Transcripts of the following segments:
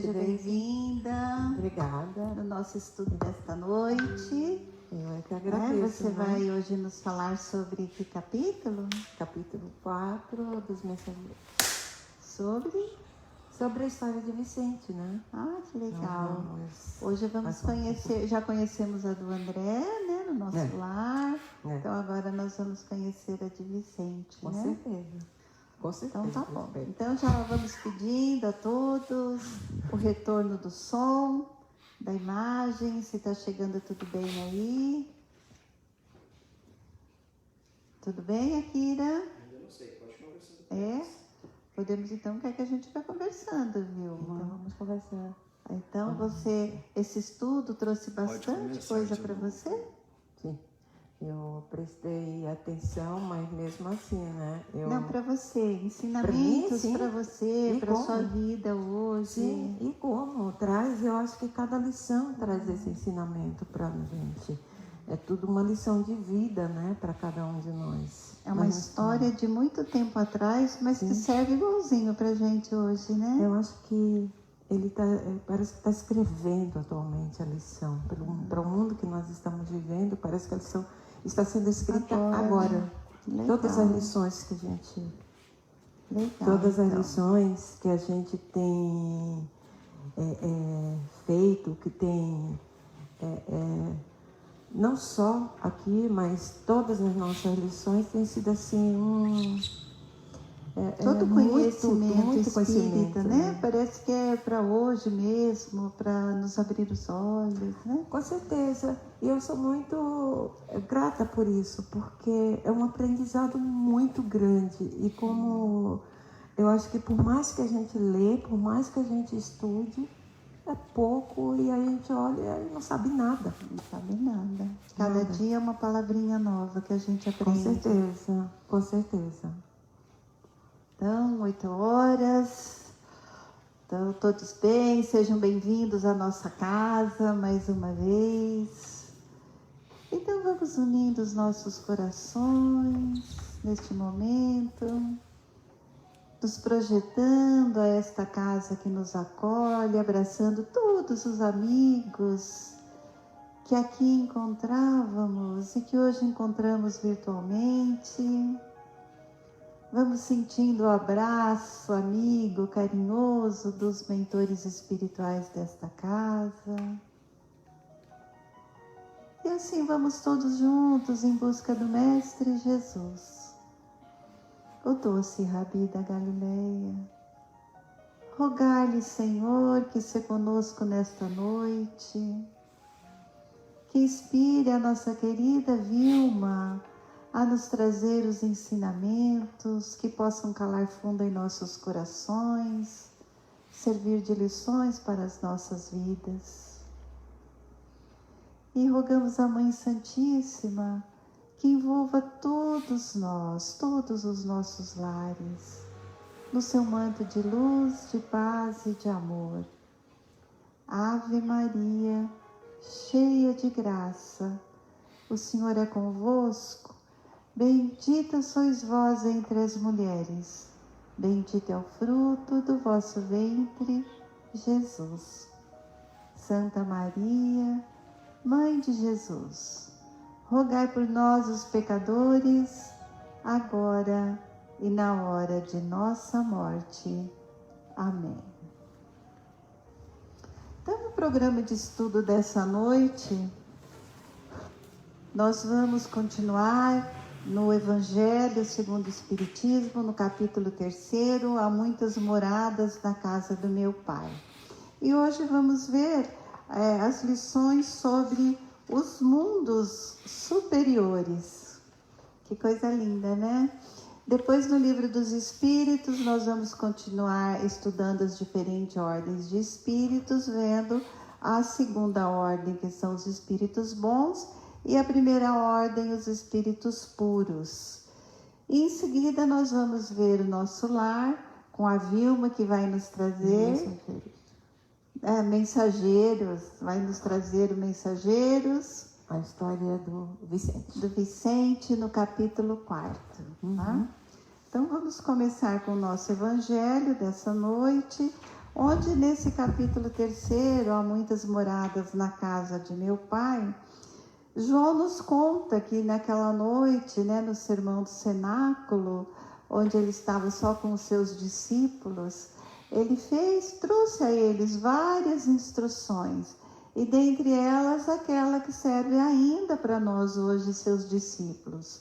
Seja bem-vinda. Obrigada. No nosso estudo desta noite. Eu é que agradeço. Você vai hoje nos falar sobre que capítulo? Capítulo 4 dos Mensageiros. Sobre a história de Vicente, né? Ah, que legal. Hoje vamos conhecer, já conhecemos a do André, né, no nosso lar. Então agora nós vamos conhecer a de Vicente, Com né? certeza. Com certeza. Então tá bom. Então já vamos pedindo a todos o retorno do som, da imagem, se está chegando tudo bem aí. Tudo bem, Akira? Ainda não sei, pode conversar. Podemos então, quer que a gente vá conversando, viu? Então vamos conversar. Então esse estudo trouxe bastante coisa para você? Sim. Eu prestei atenção, mas mesmo assim, né? Não, para você, ensinamentos para você, para sua vida hoje. Sim, e como traz, eu acho que cada lição traz esse ensinamento para a gente. É tudo uma lição de vida, né, para cada um de nós. É uma história de muito tempo atrás, mas que serve igualzinho para a gente hoje, né? Eu acho que ele parece que está escrevendo atualmente a lição. Para o mundo que nós estamos vivendo, parece que a lição está sendo escrita agora. Todas as lições que a gente... Todas as lições que a gente tem feito, que tem... não só aqui, mas todas as nossas lições têm sido assim todo conhecimento muito espírita, né? Parece que é para hoje mesmo, para nos abrir os olhos, né? Com certeza. E eu sou muito grata por isso, porque é um aprendizado muito grande. E como eu acho que por mais que a gente lê, por mais que a gente estude, é pouco e a gente olha e não sabe nada. Não sabe nada. Cada dia é uma palavrinha nova que a gente aprende. Com certeza, com certeza. Então, 8 horas. Então, todos bem, sejam bem-vindos à nossa casa mais uma vez. Então, vamos unindo os nossos corações neste momento, nos projetando a esta casa que nos acolhe, abraçando todos os amigos que aqui encontrávamos e que hoje encontramos virtualmente. Vamos sentindo o abraço amigo, carinhoso dos mentores espirituais desta casa. E assim vamos todos juntos em busca do Mestre Jesus, o doce Rabi da Galileia. Rogai-lhe, Senhor, que se conosco nesta noite, que inspire a nossa querida Vilma a nos trazer os ensinamentos que possam calar fundo em nossos corações, servir de lições para as nossas vidas. E rogamos a Mãe Santíssima que envolva todos nós, todos os nossos lares, no seu manto de luz, de paz e de amor. Ave Maria, cheia de graça, o Senhor é convosco. Bendita sois vós entre as mulheres, bendito é o fruto do vosso ventre, Jesus. Santa Maria, Mãe de Jesus, rogai por nós os pecadores, agora e na hora de nossa morte. Amém. Então, no programa de estudo dessa noite, nós vamos continuar no Evangelho segundo o Espiritismo, no capítulo 3, há muitas moradas na casa do meu Pai. E hoje vamos ver as lições sobre os mundos superiores. Que coisa linda, né? Depois, no Livro dos Espíritos, nós vamos continuar estudando as diferentes ordens de espíritos, vendo a segunda ordem, que são os espíritos bons, e a primeira ordem, os espíritos puros. E em seguida nós vamos ver o nosso lar, com a Vilma, que vai nos trazer mensageiros, vai nos trazer o Mensageiros. A história do Vicente. Do Vicente, no capítulo 4. Tá? Então vamos começar com o nosso Evangelho dessa noite, onde nesse capítulo 3, há muitas moradas na casa de meu pai, João nos conta que naquela noite, no sermão do cenáculo, onde ele estava só com os seus discípulos, ele trouxe a eles várias instruções, e dentre elas aquela que serve ainda para nós hoje, seus discípulos.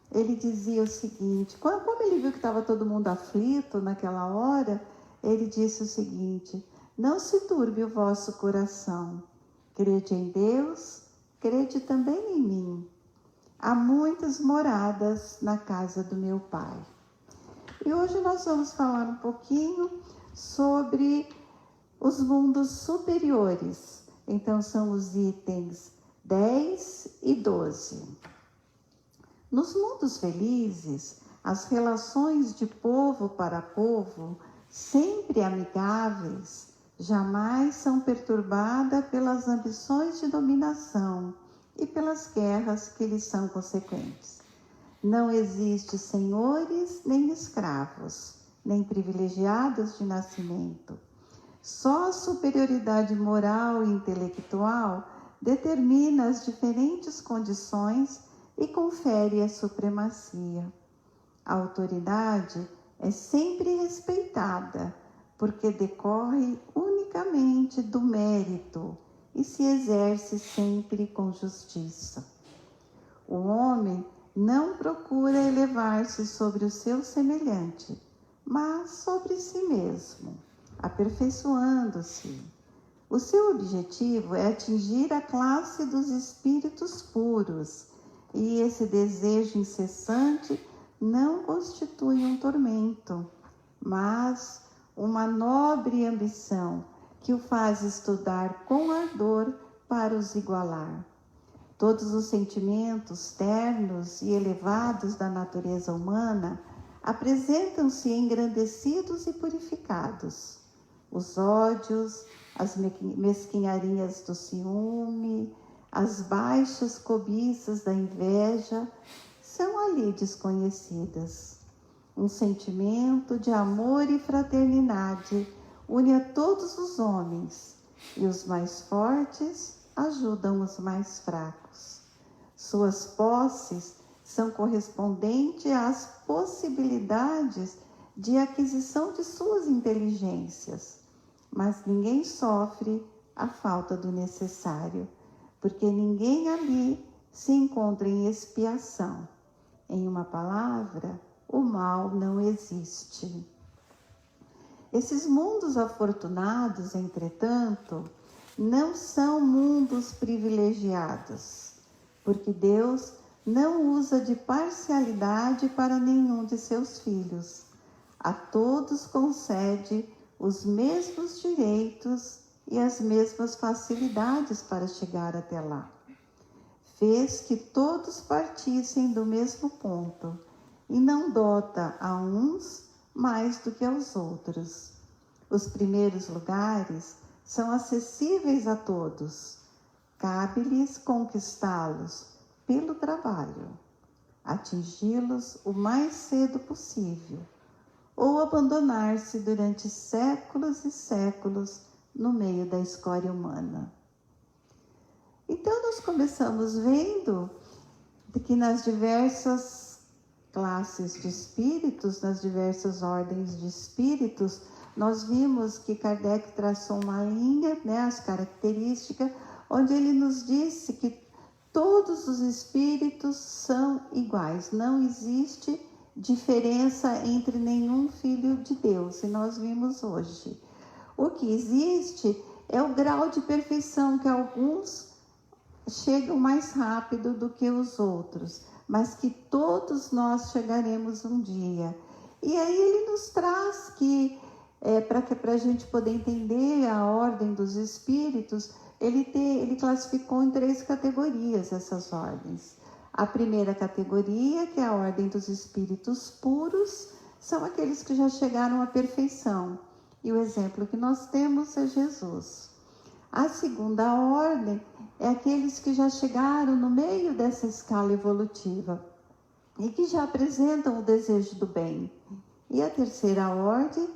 Ele dizia o seguinte, como ele viu que estava todo mundo aflito naquela hora, ele disse o seguinte: não se turbe o vosso coração, crede em Deus, crede também em mim. Há muitas moradas na casa do meu pai. E hoje nós vamos falar um pouquinho sobre os mundos superiores. Então são os itens 10 e 12. Nos mundos felizes, as relações de povo para povo, sempre amigáveis, jamais são perturbadas pelas ambições de dominação e pelas guerras que lhes são consequentes. Não existe senhores nem escravos, nem privilegiados de nascimento. Só a superioridade moral e intelectual determina as diferentes condições e confere a supremacia. A autoridade é sempre respeitada, porque decorre unicamente do mérito e se exerce sempre com justiça. O homem não procura elevar-se sobre o seu semelhante, mas sobre si mesmo, aperfeiçoando-se. O seu objetivo é atingir a classe dos espíritos puros, e esse desejo incessante não constitui um tormento, mas uma nobre ambição que o faz estudar com ardor para os igualar. Todos os sentimentos ternos e elevados da natureza humana apresentam-se engrandecidos e purificados. Os ódios, as mesquinharias do ciúme, as baixas cobiças da inveja são ali desconhecidas. Um sentimento de amor e fraternidade une a todos os homens, e os mais fortes ajudam os mais fracos. Suas posses são correspondentes às possibilidades de aquisição de suas inteligências, mas ninguém sofre a falta do necessário, porque ninguém ali se encontra em expiação. Em uma palavra, o mal não existe. Esses mundos afortunados, entretanto, não são mundos privilegiados, porque Deus não usa de parcialidade para nenhum de seus filhos. A todos concede os mesmos direitos e as mesmas facilidades para chegar até lá. Fez que todos partissem do mesmo ponto e não dota a uns mais do que aos outros. Os primeiros lugares são acessíveis a todos. Cabe-lhes conquistá-los pelo trabalho, atingi-los o mais cedo possível, ou abandonar-se durante séculos e séculos no meio da escória humana. Então nós começamos vendo que nas diversas classes de espíritos, nas diversas ordens de espíritos, nós vimos que Kardec traçou uma linha, as características, onde ele nos disse que todos os espíritos são iguais, não existe diferença entre nenhum filho de Deus, e nós vimos hoje. O que existe é o grau de perfeição, que alguns chegam mais rápido do que os outros, mas que todos nós chegaremos um dia. E aí ele nos traz que, para a gente poder entender a ordem dos espíritos, ele classificou em 3 categorias essas ordens. A primeira categoria, que é a ordem dos espíritos puros, são aqueles que já chegaram à perfeição. E o exemplo que nós temos é Jesus. A segunda ordem é aqueles que já chegaram no meio dessa escala evolutiva e que já apresentam o desejo do bem. E a terceira ordem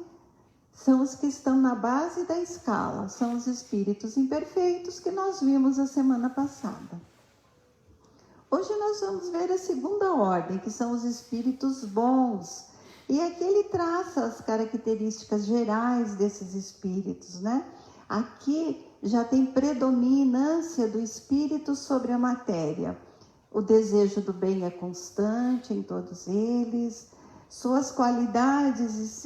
são os que estão na base da escala, são os espíritos imperfeitos que nós vimos a semana passada. Hoje nós vamos ver a segunda ordem, que são os espíritos bons. E aqui ele traça as características gerais desses espíritos, né? Aqui já tem predominância do espírito sobre a matéria. O desejo do bem é constante em todos eles. Suas qualidades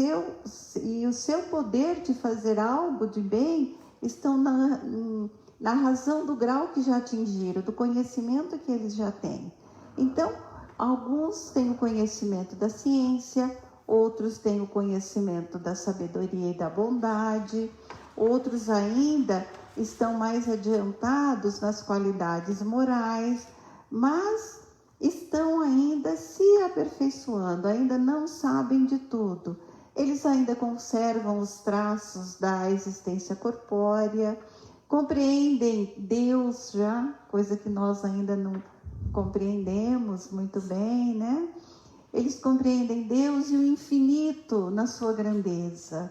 e o seu poder de fazer algo de bem estão na razão do grau que já atingiram, do conhecimento que eles já têm. Então, alguns têm o conhecimento da ciência, outros têm o conhecimento da sabedoria e da bondade, outros ainda estão mais adiantados nas qualidades morais, mas estão ainda se aperfeiçoando, ainda não sabem de tudo. Eles ainda conservam os traços da existência corpórea, compreendem Deus já, coisa que nós ainda não compreendemos muito bem, né? Eles compreendem Deus e o infinito na sua grandeza.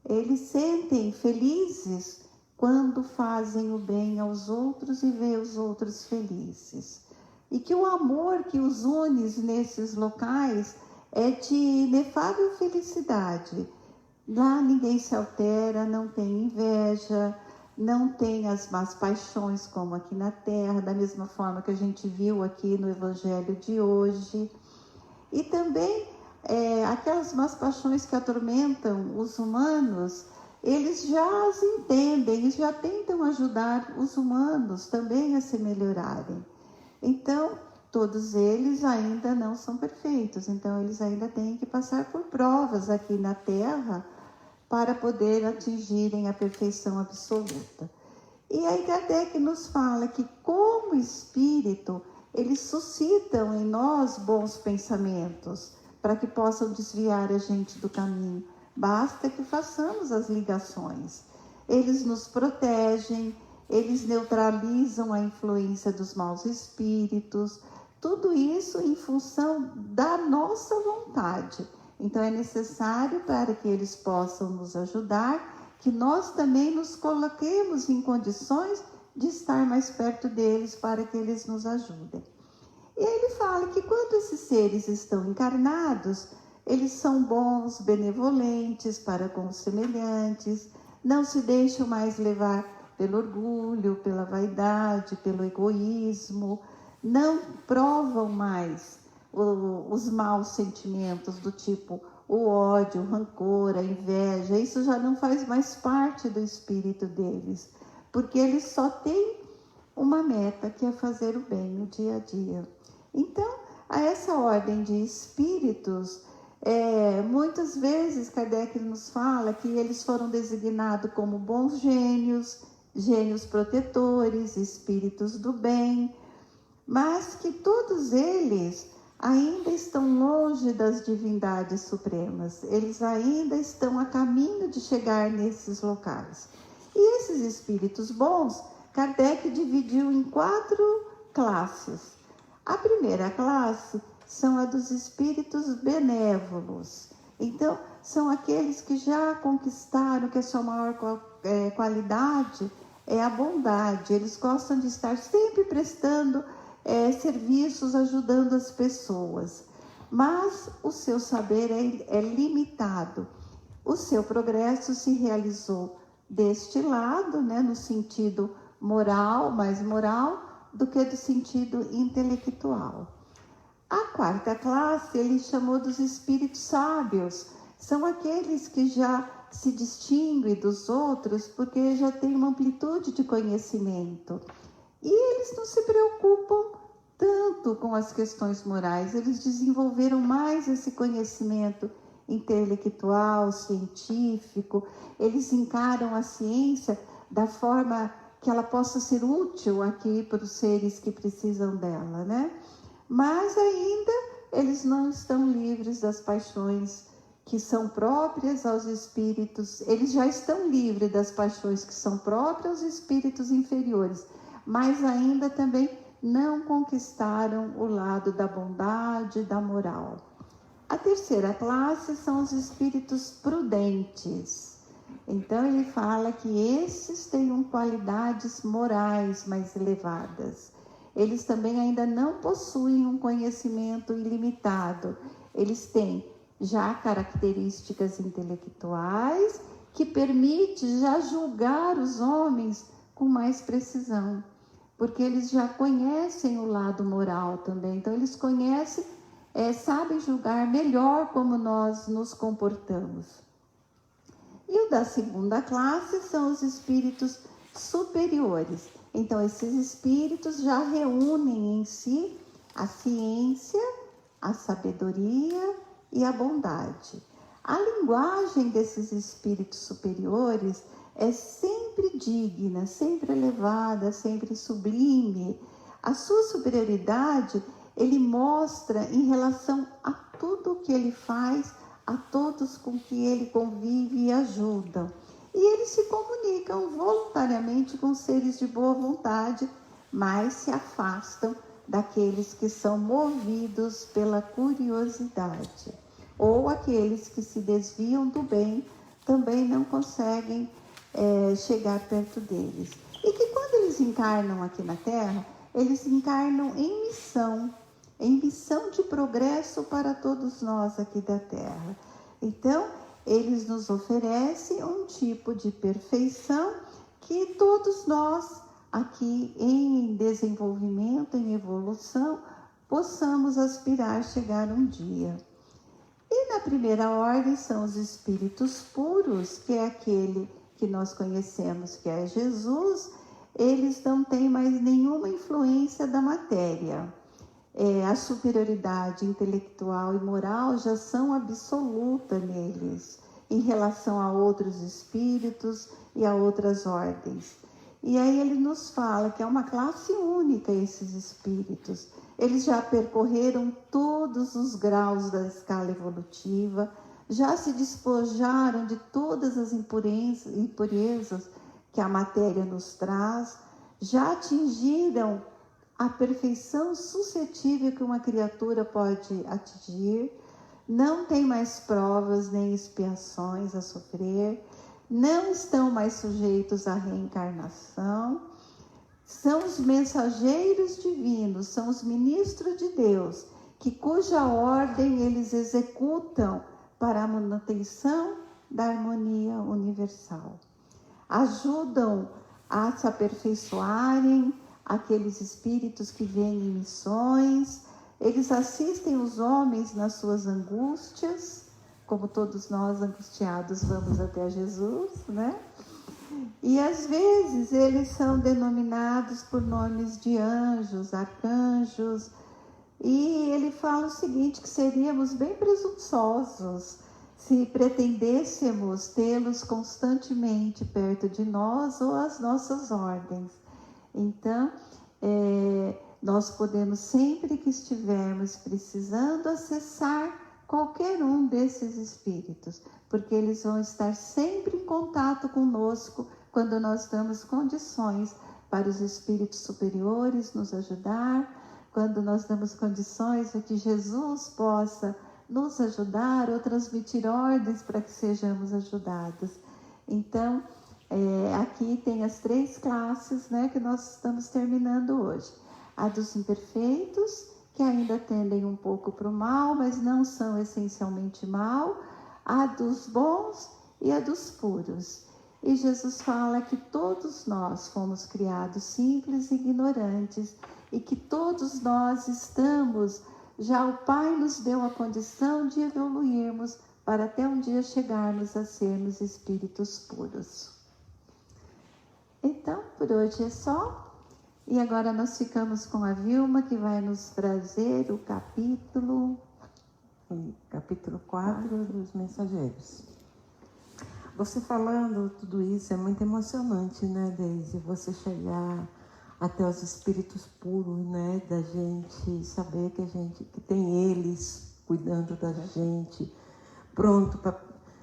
Eles sentem felizes quando fazem o bem aos outros e vê os outros felizes. E que o amor que os une nesses locais é de inefável felicidade. Lá ninguém se altera, não tem inveja, não tem as más paixões como aqui na Terra, da mesma forma que a gente viu aqui no Evangelho de hoje. E também aquelas más paixões que atormentam os humanos, eles já as entendem e já tentam ajudar os humanos também a se melhorarem. Então, todos eles ainda não são perfeitos, então eles ainda têm que passar por provas aqui na Terra para poder atingirem a perfeição absoluta. E aí Kardec nos fala que, como espírito, eles suscitam em nós bons pensamentos para que possam desviar a gente do caminho. Basta que façamos as ligações. Eles nos protegem, eles neutralizam a influência dos maus espíritos, tudo isso em função da nossa vontade. Então é necessário, para que eles possam nos ajudar, que nós também nos coloquemos em condições de estar mais perto deles para que eles nos ajudem. E aí ele fala que quando esses seres estão encarnados, eles são bons, benevolentes para com os semelhantes, não se deixam mais levar pelo orgulho, pela vaidade, pelo egoísmo, não provam mais os maus sentimentos do tipo o ódio, o rancor, a inveja. Isso já não faz mais parte do espírito deles, porque eles só têm uma meta, que é fazer o bem no dia a dia. Então, a essa ordem de espíritos, muitas vezes Kardec nos fala que eles foram designados como bons gênios, gênios protetores, espíritos do bem, mas que todos eles ainda estão longe das divindades supremas, eles ainda estão a caminho de chegar nesses locais. E esses espíritos bons, Kardec dividiu em 4 classes. A primeira classe são a dos espíritos benévolos. Então, são aqueles que já conquistaram que a sua maior qualidade é a bondade. Eles gostam de estar sempre prestando serviços, ajudando as pessoas. Mas o seu saber é limitado. O seu progresso se realizou deste lado, né, no sentido moral, mais moral, do que do sentido intelectual. A 4ª classe ele chamou dos espíritos sábios. São aqueles que já se distinguem dos outros porque já têm uma amplitude de conhecimento. E eles não se preocupam tanto com as questões morais, eles desenvolveram mais esse conhecimento intelectual, científico, eles encaram a ciência da forma que ela possa ser útil aqui para os seres que precisam dela, né? Mas ainda eles não estão livres das paixões que são próprias aos espíritos, eles já estão livres das paixões que são próprias aos espíritos inferiores, mas ainda também não conquistaram o lado da bondade, da moral. A terceira classe são os espíritos prudentes. Então ele fala que esses têm qualidades morais mais elevadas. Eles também ainda não possuem um conhecimento ilimitado. Eles têm já características intelectuais que permite já julgar os homens com mais precisão, porque eles já conhecem o lado moral também. Então eles conhecem, sabem julgar melhor como nós nos comportamos. E o da segunda classe são os espíritos superiores. Então esses espíritos já reúnem em si a ciência, a sabedoria e a bondade. A linguagem desses espíritos superiores é sempre digna, sempre elevada, sempre sublime. A sua superioridade ele mostra em relação a tudo o que ele faz, a todos com que ele convive e ajuda. E eles se comunicam voluntariamente com seres de boa vontade, mas se afastam daqueles que são movidos pela curiosidade. Ou aqueles que se desviam do bem também não conseguem chegar perto deles. E que quando eles encarnam aqui na Terra, eles encarnam em missão de progresso para todos nós aqui da Terra. Então, eles nos oferecem um tipo de perfeição que todos nós aqui em desenvolvimento, em evolução, possamos aspirar a chegar um dia. E na primeira ordem são os espíritos puros, que é aquele que nós conhecemos, que é Jesus. Eles não têm mais nenhuma influência da matéria. A superioridade intelectual e moral já são absoluta neles, em relação a outros espíritos e a outras ordens. E aí ele nos fala que é uma classe única esses espíritos. Eles já percorreram todos os graus da escala evolutiva, já se despojaram de todas as impurezas que a matéria nos traz, já atingiram a perfeição suscetível que uma criatura pode atingir, não tem mais provas nem expiações a sofrer, não estão mais sujeitos à reencarnação, são os mensageiros divinos, são os ministros de Deus, cuja ordem eles executam para a manutenção da harmonia universal. Ajudam a se aperfeiçoarem aqueles espíritos que vêm em missões, eles assistem os homens nas suas angústias, como todos nós angustiados vamos até Jesus, né? E às vezes eles são denominados por nomes de anjos, arcanjos, e ele fala o seguinte, que seríamos bem presunçosos se pretendêssemos tê-los constantemente perto de nós ou as nossas ordens. Então, nós podemos, sempre que estivermos precisando, acessar qualquer um desses espíritos, porque eles vão estar sempre em contato conosco quando nós damos condições para os espíritos superiores nos ajudar, quando nós damos condições para que Jesus possa nos ajudar ou transmitir ordens para que sejamos ajudados. Então, aqui tem as 3 classes, né, que nós estamos terminando hoje. A dos imperfeitos, que ainda tendem um pouco para o mal, mas não são essencialmente mal. A dos bons e a dos puros. E Jesus fala que todos nós fomos criados simples e ignorantes e que todos nós estamos, já o Pai nos deu a condição de evoluirmos para até um dia chegarmos a sermos espíritos puros. Então, por hoje é só. E agora nós ficamos com a Vilma, que vai nos trazer o capítulo 4 dos Mensageiros. Você falando tudo isso é muito emocionante, né, Deise? Você chegar até os espíritos puros, né, da gente saber que tem eles cuidando da gente, pronto para,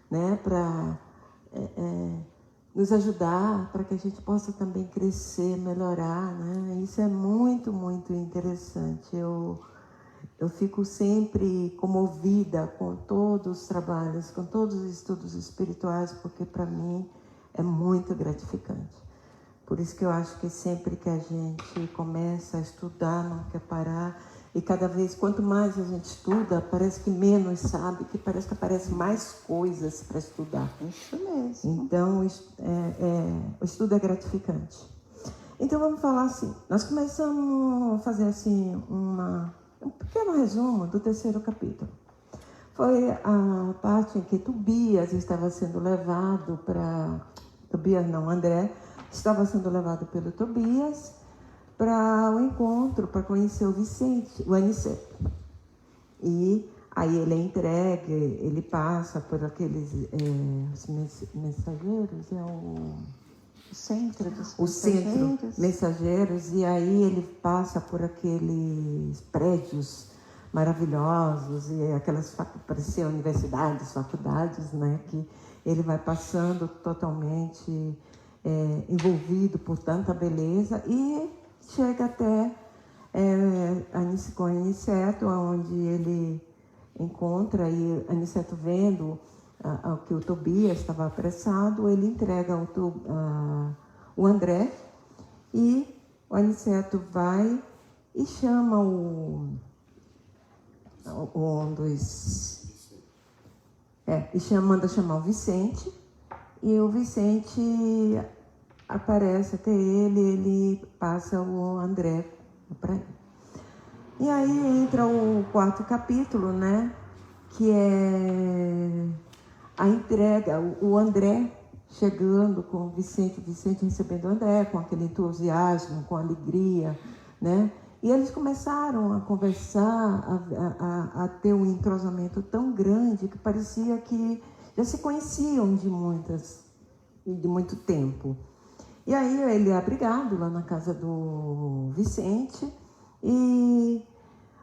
né, para nos ajudar, para que a gente possa também crescer, melhorar, né? Isso é muito, muito interessante. Eu eu fico sempre comovida com todos os trabalhos, com todos os estudos espirituais, porque para mim é muito gratificante. Por isso que eu acho que sempre que a gente começa a estudar, não quer parar, e cada vez, quanto mais a gente estuda, parece que menos sabe, que parece que aparecem mais coisas para estudar. Isso mesmo. Então, o estudo é gratificante. Então, vamos falar assim, nós começamos a fazer assim, um pequeno resumo do 3º capítulo. Foi a parte em que Tobias estava sendo levado para... André estava sendo levado pelo Tobias para o encontro, para conhecer o Aniceto. E aí ele é entregue, ele passa por aqueles os mensageiros, o centro dos mensageiros, e aí ele passa por aqueles prédios maravilhosos, e aquelas, pareciam universidades, faculdades, né, que ele vai passando totalmente envolvido por tanta beleza, e chega até com Aniceto, onde ele encontra, e Aniceto vendo que o Tobias estava apressado, ele entrega o André, e o Aniceto vai e chama manda chamar o Vicente, e o Vicente aparece até ele passa o André para ele. E aí entra o 4º capítulo, né, que é a entrega, o André chegando com o Vicente recebendo o André com aquele entusiasmo, com alegria, né? E eles começaram a conversar, a ter um entrosamento tão grande que parecia que já se conheciam de muito tempo. E aí ele é abrigado lá na casa do Vicente, e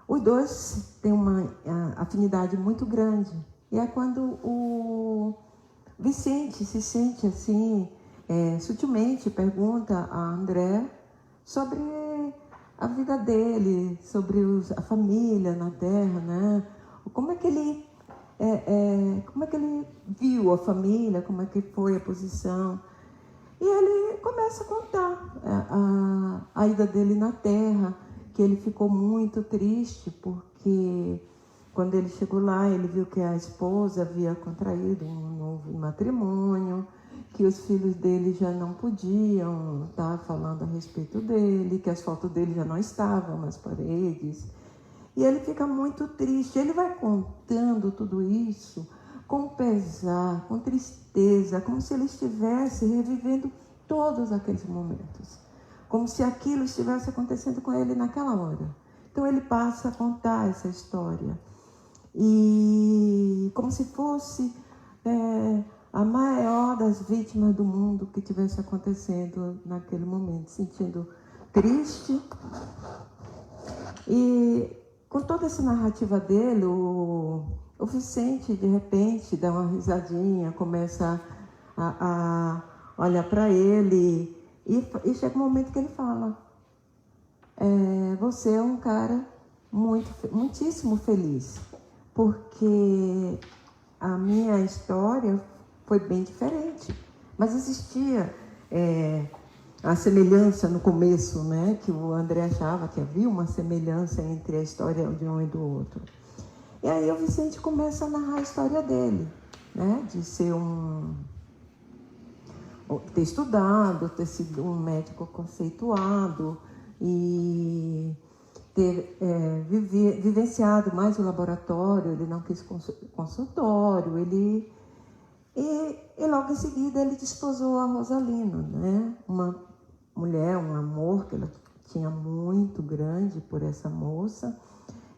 os dois têm uma afinidade muito grande. E é quando o Vicente se sente assim, sutilmente pergunta a André sobre a vida dele, sobre a família na Terra, né? Como é que ele viu a família, como é que foi a posição. E ele começa a contar a ida dele na Terra, que ele ficou muito triste, porque quando ele chegou lá, ele viu que a esposa havia contraído um novo matrimônio, que os filhos dele já não podiam estar falando a respeito dele, que as fotos dele já não estavam nas paredes. E ele fica muito triste. Ele vai contando tudo isso com pesar, com tristeza, como se ele estivesse revivendo todos aqueles momentos, como se aquilo estivesse acontecendo com ele naquela hora. Então ele passa a contar essa história, e como se fosse a maior das vítimas do mundo que estivesse acontecendo naquele momento, sentindo triste. E com toda essa narrativa dele, o Vicente, de repente, dá uma risadinha, começa a olhar para ele, e chega um momento que ele fala: você é um cara muitíssimo feliz, porque a minha história foi bem diferente, mas existia a semelhança no começo, né, que o André achava que havia uma semelhança entre a história de um e do outro. E aí o Vicente começa a narrar a história dele, né, de ser ter estudado, ter sido um médico conceituado e ter vivenciado mais o laboratório. Ele não quis consultório, e logo em seguida ele desposou a Rosalina, né? Uma mulher, um amor que ela tinha muito grande por essa moça.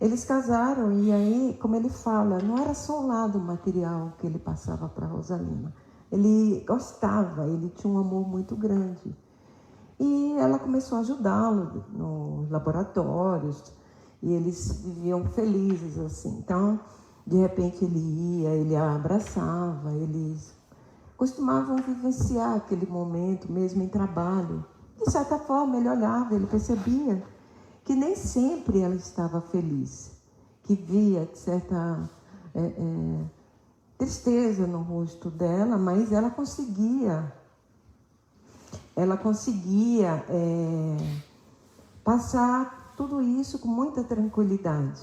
Eles casaram, e aí, como ele fala, não era só o lado material que ele passava para Rosalina. Ele gostava, ele tinha um amor muito grande. E ela começou a ajudá-lo nos laboratórios, e eles viviam felizes assim. Então, de repente ele ia, ele a abraçava, eles costumavam vivenciar aquele momento mesmo em trabalho. De certa forma ele olhava, ele percebia que nem sempre ela estava feliz. que via certa tristeza no rosto dela, mas ela conseguia passar tudo isso com muita tranquilidade.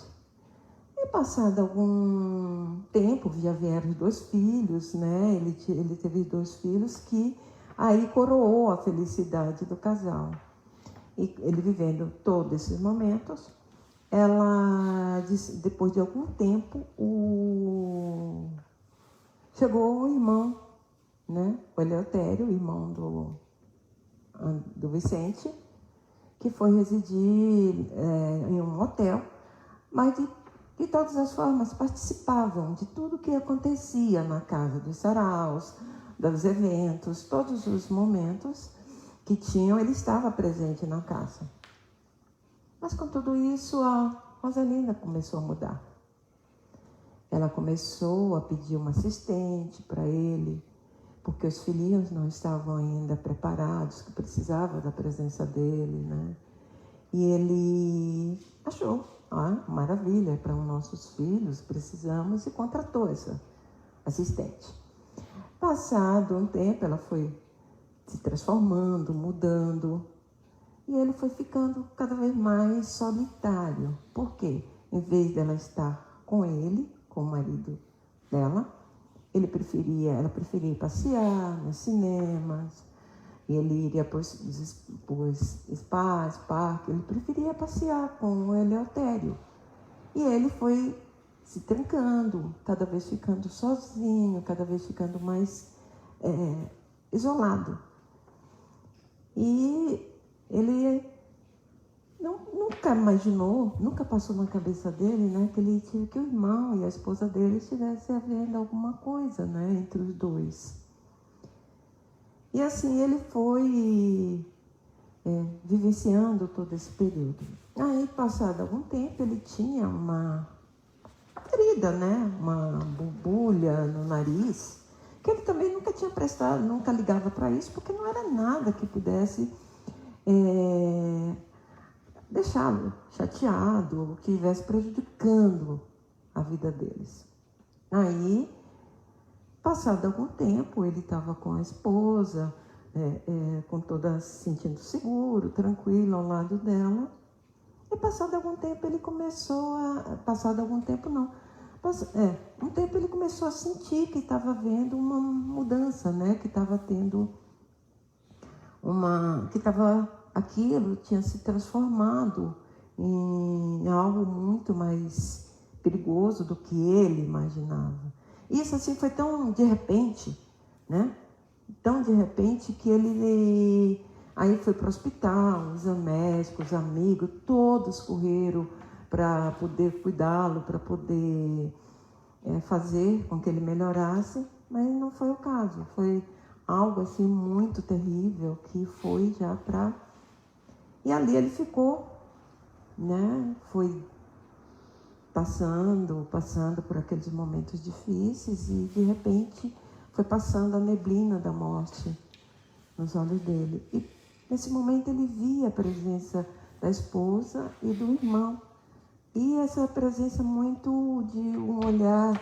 E passado algum tempo, já vieram 2 filhos, né? Ele teve 2 filhos que aí coroou a felicidade do casal. E ele vivendo todos esses momentos, ela, depois de algum tempo, chegou o irmão, né? O Eleutério, irmão do Vicente, que foi residir em um hotel, mas de todas as formas participavam de tudo que acontecia na casa dos saraus, dos eventos, todos os momentos que tinham, ele estava presente na casa. Mas com tudo isso, a Rosalinda começou a mudar. Ela começou a pedir uma assistente para ele, porque os filhinhos não estavam ainda preparados, que precisavam da presença dele, né? E ele achou, maravilha, para os nossos filhos, precisamos, e contratou essa assistente. Passado um tempo, ela foi se transformando, mudando, e ele foi ficando cada vez mais solitário. Por quê? Em vez dela estar com ele, com o marido dela, ela preferia passear nos cinemas, ele iria para os spas, parques, ele preferia passear com o Eleutério. E ele foi se trancando, cada vez ficando sozinho, cada vez ficando mais isolado. E ele nunca imaginou, nunca passou na cabeça dele, né, que o irmão e a esposa dele estivessem havendo alguma coisa, né, entre os dois. E assim ele foi vivenciando todo esse período. Aí, passado algum tempo, ele tinha uma ferida, né, uma borbulha no nariz, que ele também nunca tinha prestado, nunca ligava para isso, porque não era nada que pudesse deixá-lo chateado, ou que estivesse prejudicando a vida deles. Aí, passado algum tempo, ele estava com a esposa, com toda se sentindo seguro, tranquilo ao lado dela. E passado algum tempo ele começou um tempo ele começou a sentir que estava havendo uma mudança, né? Que estava tendo aquilo tinha se transformado em algo muito mais perigoso do que ele imaginava. Isso assim foi tão de repente, né? Tão de repente que ele aí foi para o hospital, os médicos, os amigos, todos correram para poder cuidá-lo, para poder fazer com que ele melhorasse, mas não foi o caso. Foi algo assim muito terrível que foi já para... E ali ele ficou, né? Foi passando por aqueles momentos difíceis e de repente foi passando a neblina da morte nos olhos dele. E nesse momento ele via a presença da esposa e do irmão. E essa presença muito de um olhar,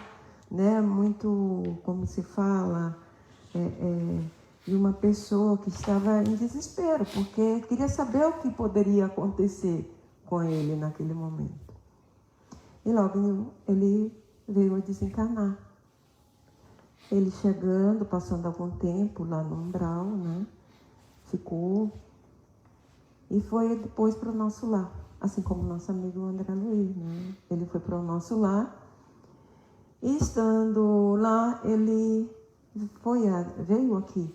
né, muito, como se fala, de uma pessoa que estava em desespero, porque queria saber o que poderia acontecer com ele naquele momento. E logo ele veio a desencarnar. Ele chegando, passando algum tempo lá no umbral, né, ficou e foi depois para o nosso lar. Assim como o nosso amigo André Luiz, né? Ele foi para o nosso lar e estando lá, ele veio aqui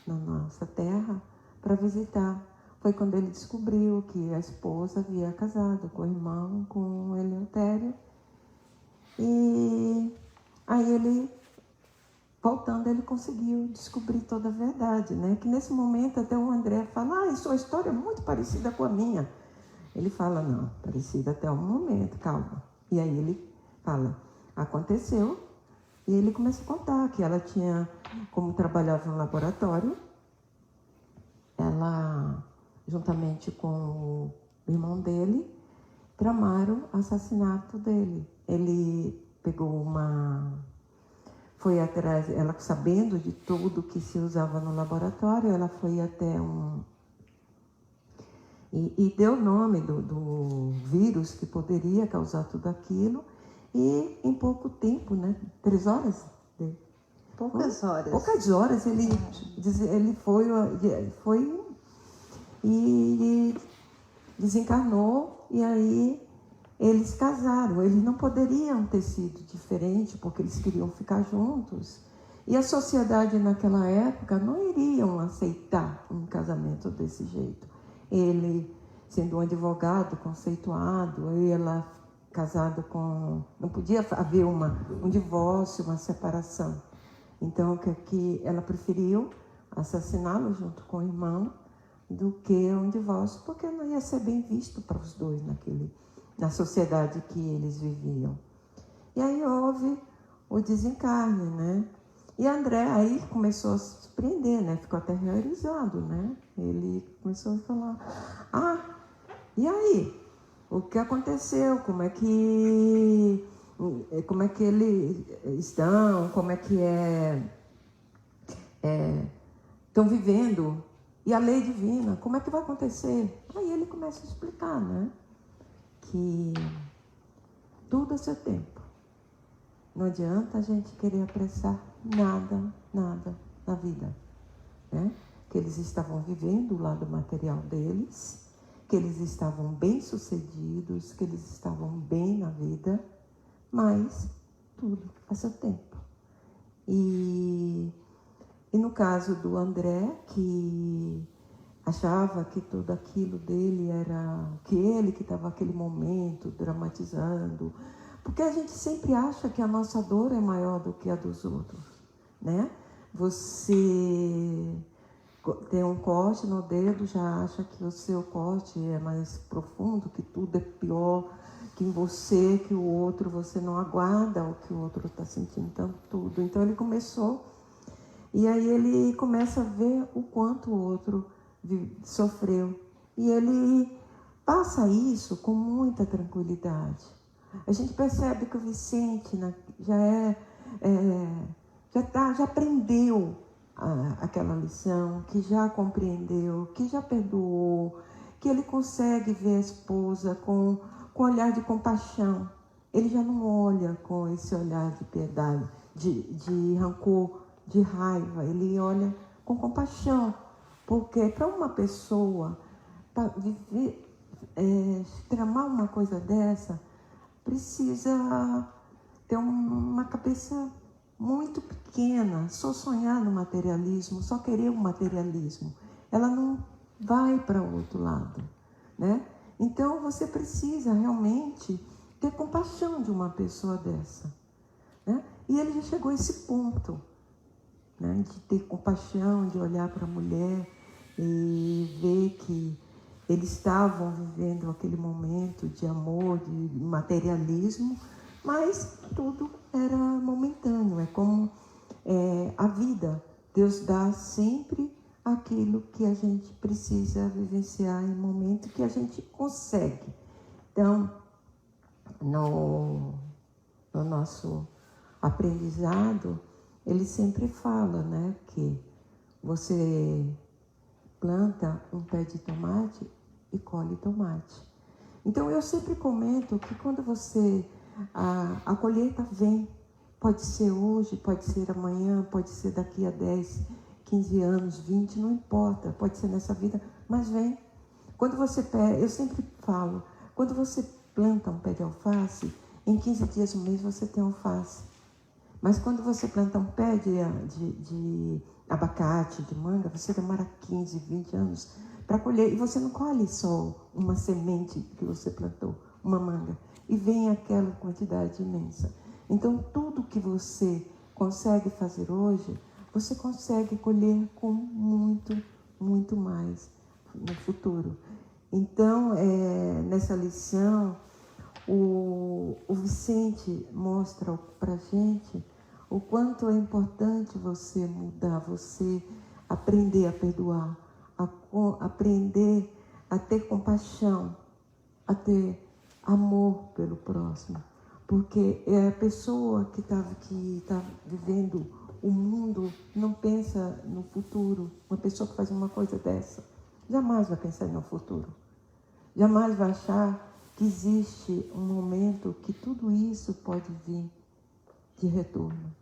na nossa terra para visitar. Foi quando ele descobriu que a esposa havia casado com o irmão, com o Eleutério. E aí ele, voltando, ele conseguiu descobrir toda a verdade, né? Que nesse momento até o André fala, sua história é muito parecida com a minha. Ele fala, não, parecida até um momento, calma. E aí ele fala, aconteceu. E ele começa a contar que ela tinha, como trabalhava no laboratório, ela, juntamente com o irmão dele, tramaram o assassinato dele. Ele pegou foi atrás, ela sabendo de tudo que se usava no laboratório, ela foi até e deu o nome do vírus que poderia causar tudo aquilo, e em pouco tempo, né, 3 horas? Poucas horas. Poucas horas ele foi e desencarnou, e aí eles casaram. Eles não poderiam ter sido diferentes, porque eles queriam ficar juntos. E a sociedade naquela época não iriam aceitar um casamento desse jeito. Ele sendo um advogado conceituado, ela casada com... Não podia haver um divórcio, uma separação. Então, que ela preferiu assassiná-lo junto com o irmão do que um divórcio, porque não ia ser bem visto para os dois na sociedade que eles viviam. E aí houve o desencarne, né? E André aí começou a se surpreender, né? Ficou até realizado, né? Ele começou a falar, e aí? O que aconteceu? Como é que eles estão? Como é que estão vivendo? E a lei divina, como é que vai acontecer? Aí ele começa a explicar, né? Que tudo a seu tempo. Não adianta a gente querer apressar nada na vida, né? Que eles estavam vivendo o lado material deles, que eles estavam bem-sucedidos, que eles estavam bem na vida, mas tudo a seu tempo. E no caso do André, que achava que tudo aquilo dele era que ele que estava naquele momento dramatizando, porque a gente sempre acha que a nossa dor é maior do que a dos outros, né? Você tem um corte no dedo, já acha que o seu corte é mais profundo, que tudo é pior que em você, que o outro, você não aguarda o que o outro está sentindo, tanto tudo. Então ele começou, e aí ele começa a ver o quanto o outro sofreu. E ele passa isso com muita tranquilidade. A gente percebe que o Vicente já aprendeu aquela lição, que já compreendeu, que já perdoou, que ele consegue ver a esposa com olhar de compaixão. Ele já não olha com esse olhar de piedade, de rancor, de raiva. Ele olha com compaixão, porque para uma pessoa tramar uma coisa dessa, precisa ter uma cabeça muito pequena, só sonhar no materialismo, só querer o materialismo. Ela não vai para o outro lado, né? Então você precisa realmente ter compaixão de uma pessoa dessa, né? E ele já chegou a esse ponto, né? De ter compaixão, de olhar para a mulher e ver que eles estavam vivendo aquele momento de amor, de materialismo, mas tudo era momentâneo. É como a vida. Deus dá sempre aquilo que a gente precisa vivenciar em um momento que a gente consegue. Então, no nosso aprendizado, ele sempre fala, né, que você planta um pé de tomate e colhe tomate. Então, eu sempre comento que quando a colheita vem, pode ser hoje, pode ser amanhã, pode ser daqui a 10, 15 anos, 20, não importa, pode ser nessa vida, mas vem. Quando eu sempre falo, quando você planta um pé de alface, em 15 dias, um mês, você tem alface. Mas quando você planta um pé de abacate, de manga, você demora 15, 20 anos para colher. E você não colhe só uma semente que você plantou, uma manga, e vem aquela quantidade imensa. Então, tudo que você consegue fazer hoje, você consegue colher com muito, muito mais no futuro. Então, nessa lição, o Vicente mostra para a gente o quanto é importante você mudar, você aprender a perdoar, aprender a ter compaixão, a ter amor pelo próximo. Porque é a pessoa que está vivendo o mundo não pensa no futuro. Uma pessoa que faz uma coisa dessa jamais vai pensar no futuro. Jamais vai achar que existe um momento que tudo isso pode vir de retorno,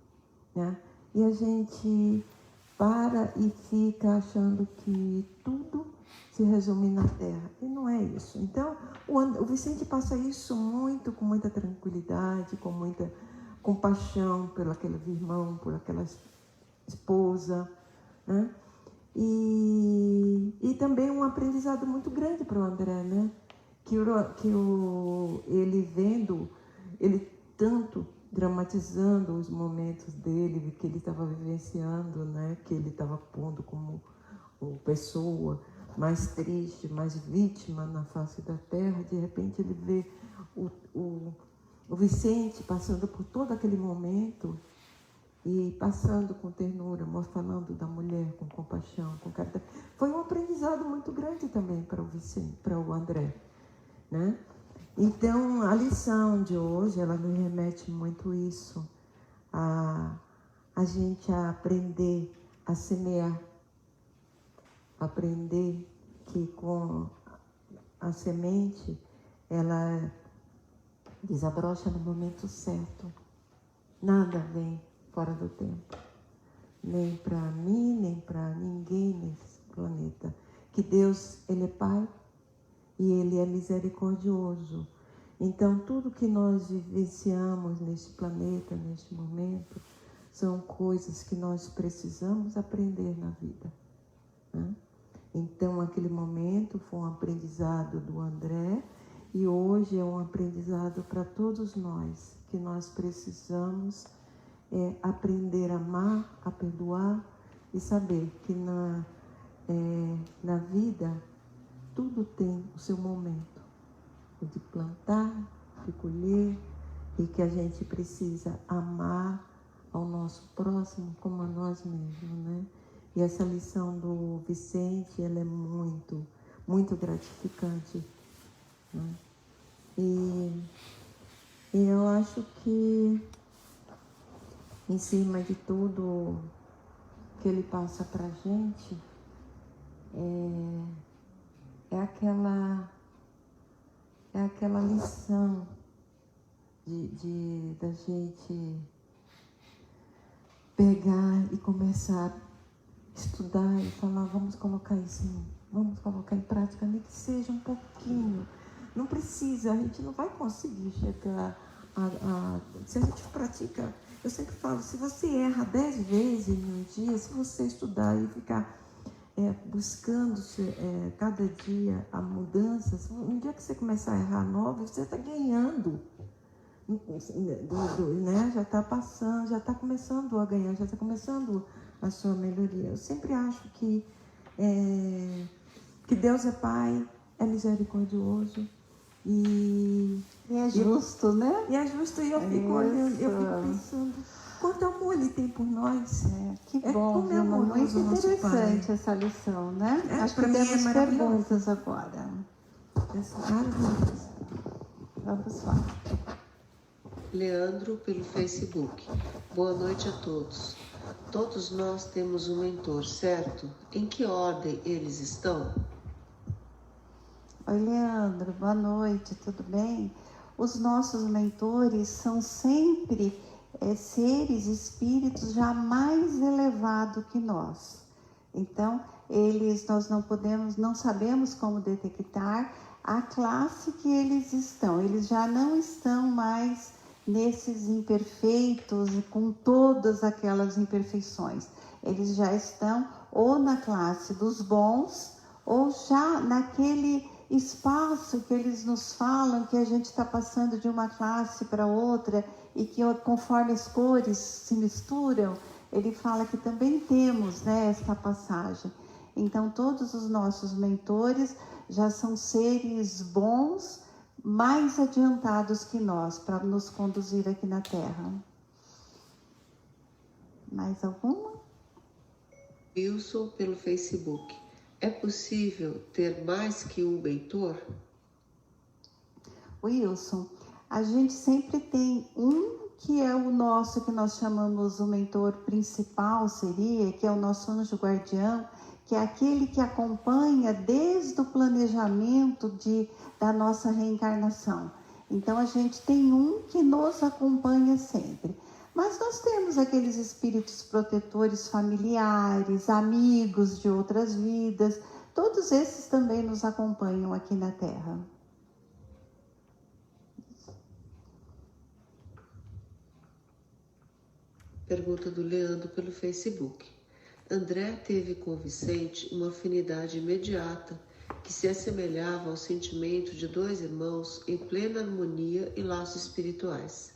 né? E a gente para e fica achando que tudo se resume na Terra. E não é isso. Então, o Vicente passa isso com muita tranquilidade, com muita compaixão pelo aquele irmão, por aquela esposa, né? E também um aprendizado muito grande para o André, né? Ele vendo, ele tanto dramatizando os momentos dele, que ele estava vivenciando, né? Que ele estava pondo como pessoa mais triste, mais vítima na face da terra. De repente ele vê o Vicente passando por todo aquele momento e passando com ternura, falando da mulher com compaixão, com caridade. Foi um aprendizado muito grande também para o Vicente, para o André, né? Então, a lição de hoje, ela me remete muito isso, a gente a aprender a semear, aprender que com a semente, ela desabrocha no momento certo. Nada vem fora do tempo, nem para mim, nem para ninguém nesse planeta. Que Deus, Ele é Pai e Ele é misericordioso. Então, tudo que nós vivenciamos neste planeta, neste momento, são coisas que nós precisamos aprender na vida, né? Então, aquele momento foi um aprendizado do André e hoje é um aprendizado para todos nós, que nós precisamos aprender a amar, a perdoar e saber que na vida tudo tem o seu momento de plantar, de colher, e que a gente precisa amar ao nosso próximo como a nós mesmos, né? E essa lição do Vicente, ela é muito, muito gratificante, né? E eu acho que, em cima de tudo que ele passa para a gente, é aquela lição da gente pegar e começar a estudar e falar, vamos colocar em prática, nem que seja um pouquinho. Não precisa, a gente não vai conseguir chegar se a gente pratica, eu sempre falo, se você erra 10 vezes no dia, se você estudar e ficar buscando cada dia a mudança, um dia que você começar a errar 9, você está ganhando, né? Já está passando, já está começando a ganhar, já está começando a sua melhoria. Eu sempre acho que Deus é Pai, é misericordioso e é justo, né? E é justo, e eu fico olhando, eu fico pensando, quanto amor Ele tem por nós. Que bom, Vilma, muito interessante essa lição, né? Acho que temos perguntas agora. Vamos lá. Leandro, pelo Facebook. Boa noite a todos. Todos nós temos um mentor, certo? Em que ordem eles estão? Oi, Leandro, boa noite, tudo bem? Os nossos mentores são sempre seres, espíritos já mais elevados que nós. Então, nós não sabemos como detectar a classe que eles estão. Eles já não estão mais nesses imperfeitos, com todas aquelas imperfeições. Eles já estão ou na classe dos bons, ou já naquele espaço que eles nos falam, que a gente está passando de uma classe para outra, e que conforme as cores se misturam, ele fala que também temos, né, esta passagem. Então, todos os nossos mentores já são seres bons, mais adiantados que nós, para nos conduzir aqui na Terra. Mais alguma? Wilson, pelo Facebook. É possível ter mais que um mentor? Wilson, a gente sempre tem um que é o nosso, que nós chamamos o mentor principal, que é o nosso anjo guardião, que é aquele que acompanha desde o planejamento da nossa reencarnação. Então a gente tem um que nos acompanha sempre. Mas nós temos aqueles espíritos protetores familiares, amigos de outras vidas, todos esses também nos acompanham aqui na Terra. Pergunta do Leandro pelo Facebook. André teve com o Vicente uma afinidade imediata que se assemelhava ao sentimento de dois irmãos em plena harmonia e laços espirituais.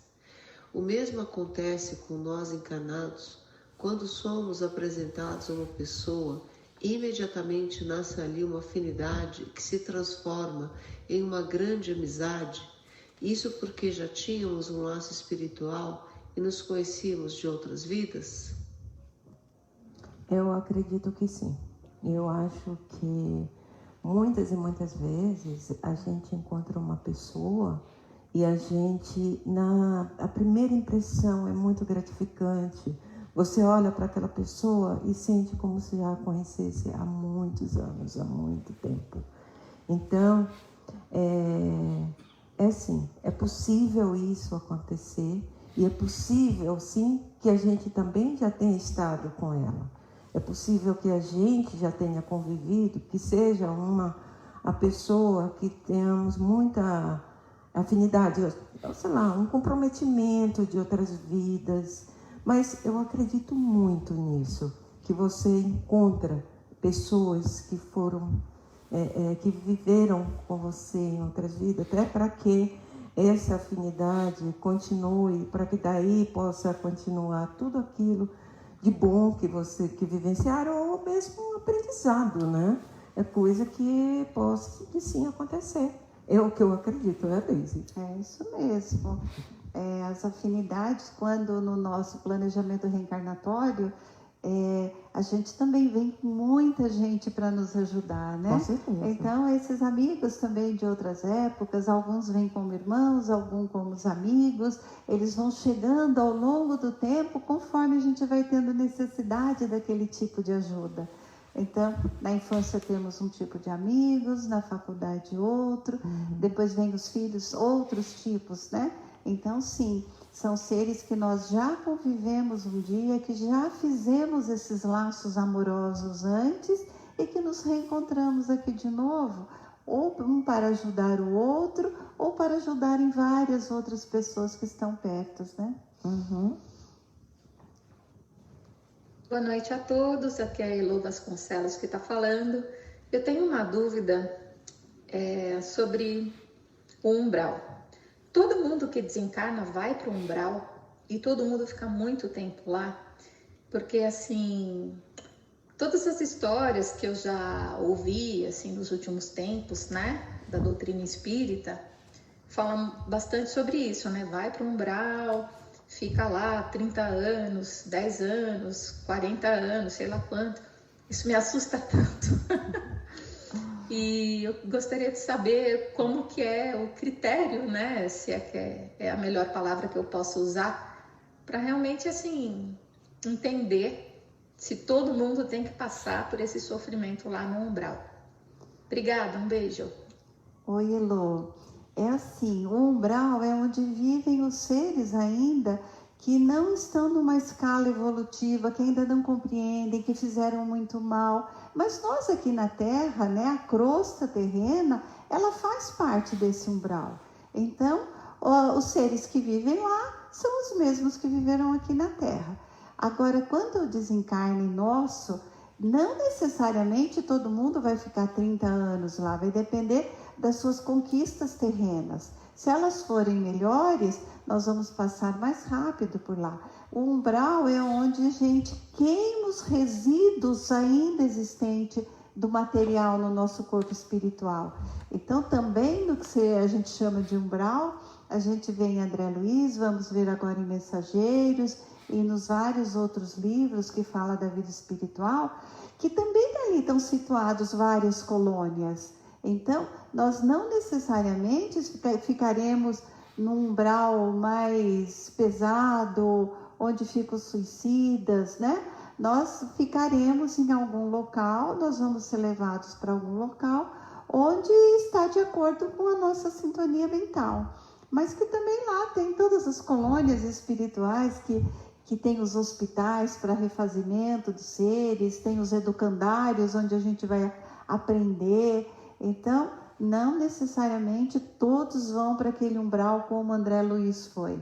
O mesmo acontece com nós encarnados. Quando somos apresentados a uma pessoa, imediatamente nasce ali uma afinidade que se transforma em uma grande amizade. Isso porque já tínhamos um laço espiritual e nos conhecíamos de outras vidas? Eu acredito que sim. Eu acho que muitas e muitas vezes a gente encontra uma pessoa e a primeira impressão é muito gratificante. Você olha para aquela pessoa e sente como se já a conhecesse há muitos anos, há muito tempo. Então, sim, é possível isso acontecer. E é possível, sim, que a gente também já tenha estado com ela. É possível que a gente já tenha convivido, que seja a pessoa que tenhamos muita afinidade, sei lá, um comprometimento de outras vidas. Mas eu acredito muito nisso, que você encontra pessoas que que viveram com você em outras vidas, até para que essa afinidade continue, para que daí possa continuar tudo aquilo de bom que vivenciaram, ou mesmo um aprendizado, né? É coisa que possa sim acontecer. É o que eu acredito, né, Daisy? É isso mesmo. As afinidades, quando no nosso planejamento reencarnatório, a gente também vem com muita gente para nos ajudar, né? Com certeza. Então, esses amigos também de outras épocas, alguns vêm como irmãos, alguns como os amigos, eles vão chegando ao longo do tempo, conforme a gente vai tendo necessidade daquele tipo de ajuda. Então, na infância temos um tipo de amigos, na faculdade outro, depois vem os filhos, outros tipos, né? Então, sim, são seres que nós já convivemos um dia, que já fizemos esses laços amorosos antes e que nos reencontramos aqui de novo, ou um para ajudar o outro, ou para ajudar em várias outras pessoas que estão perto, né? Boa noite a todos, aqui é a Elô Vasconcelos que está falando. Eu tenho uma dúvida sobre o umbral. Todo mundo que desencarna vai para o umbral e todo mundo fica muito tempo lá, porque assim, todas as histórias que eu já ouvi assim nos últimos tempos, né, da doutrina espírita, falam bastante sobre isso, né? Vai para o umbral, fica lá 30 anos, 10 anos, 40 anos, sei lá quanto. Isso me assusta tanto. E eu gostaria de saber como que é o critério, né? Se é que é a melhor palavra que eu posso usar, para realmente, assim, entender se todo mundo tem que passar por esse sofrimento lá no umbral. Obrigada, um beijo. Oi, Elô. É assim, o umbral é onde vivem os seres ainda que não estão numa escala evolutiva, que ainda não compreendem, que fizeram muito mal. Mas nós aqui na Terra, né, a crosta terrena, ela faz parte desse umbral. Então, os seres que vivem lá são os mesmos que viveram aqui na Terra. Agora, quando o desencarne nosso, não necessariamente todo mundo vai ficar 30 anos lá, vai depender das suas conquistas terrenas. Se elas forem melhores, nós vamos passar mais rápido por lá. O umbral é onde a gente queima os resíduos ainda existentes do material no nosso corpo espiritual. Então, também no que a gente chama de umbral, a gente vê em André Luiz, vamos ver agora em Mensageiros e nos vários outros livros que falam da vida espiritual, que também ali estão situados várias colônias. Então, nós não necessariamente ficaremos num umbral mais pesado, onde ficam os suicidas, né? Nós ficaremos em algum local, nós vamos ser levados para algum local onde está de acordo com a nossa sintonia mental. Mas que também lá tem todas as colônias espirituais que tem os hospitais para refazimento dos seres, tem os educandários onde a gente vai aprender. Então, não necessariamente todos vão para aquele umbral como André Luiz foi,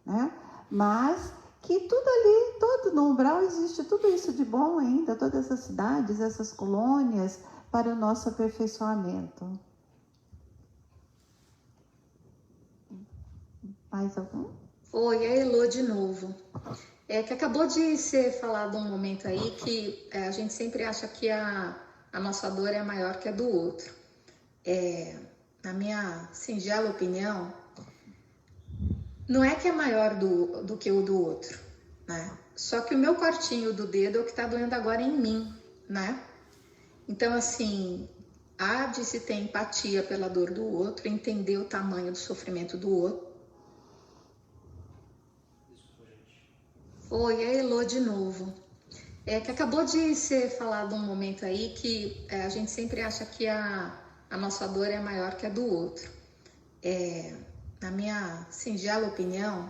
né? Mas que tudo ali, todo no umbral existe tudo isso de bom ainda, todas essas cidades, essas colônias, para o nosso aperfeiçoamento. Mais algum? Oi, é Elô de novo. Que acabou de ser falado um momento aí que a gente sempre acha que a nossa dor é maior que a do outro. Na minha singela opinião, não é que é maior do que o do outro, né? Só que o meu cortinho do dedo é o que está doendo agora em mim, né? Então, assim, há de se ter empatia pela dor do outro, entender o tamanho do sofrimento do outro. Oi, é Elô de novo. Que acabou de ser falado um momento aí que a gente sempre acha que a nossa dor é maior que a do outro. Na minha singela opinião,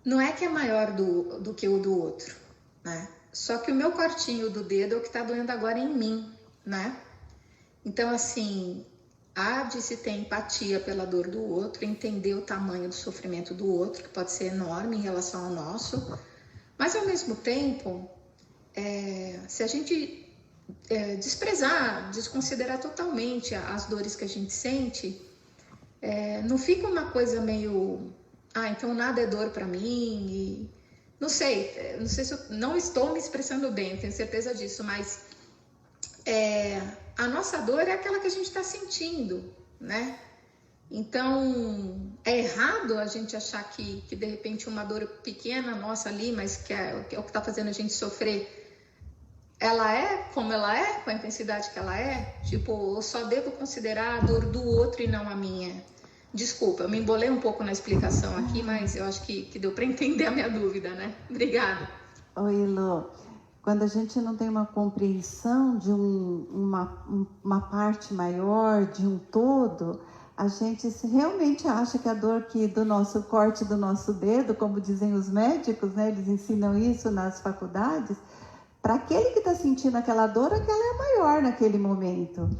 não é que é maior do que o do outro, né? Só que o meu cortinho do dedo é o que está doendo agora em mim, né? Então, assim, há de se ter empatia pela dor do outro, entender o tamanho do sofrimento do outro, que pode ser enorme em relação ao nosso, mas ao mesmo tempo, se a gente desprezar, desconsiderar totalmente as dores que a gente sente, não fica uma coisa meio, então nada é dor para mim, e não sei se eu não estou me expressando bem, tenho certeza disso, mas a nossa dor é aquela que a gente está sentindo, né? Então, é errado a gente achar que de repente uma dor pequena nossa ali, mas que é o que está fazendo a gente sofrer, ela é como ela é, com a intensidade que ela é? Tipo, eu só devo considerar a dor do outro e não a minha. Desculpa, eu me embolei um pouco na explicação aqui, mas eu acho que deu para entender a minha dúvida, né? Obrigada. Oi, Elô. Quando a gente não tem uma compreensão de uma parte maior, de um todo, a gente realmente acha que a dor do nosso corte do nosso dedo, como dizem os médicos, né? Eles ensinam isso nas faculdades, para aquele que está sentindo aquela dor, aquela é maior naquele momento.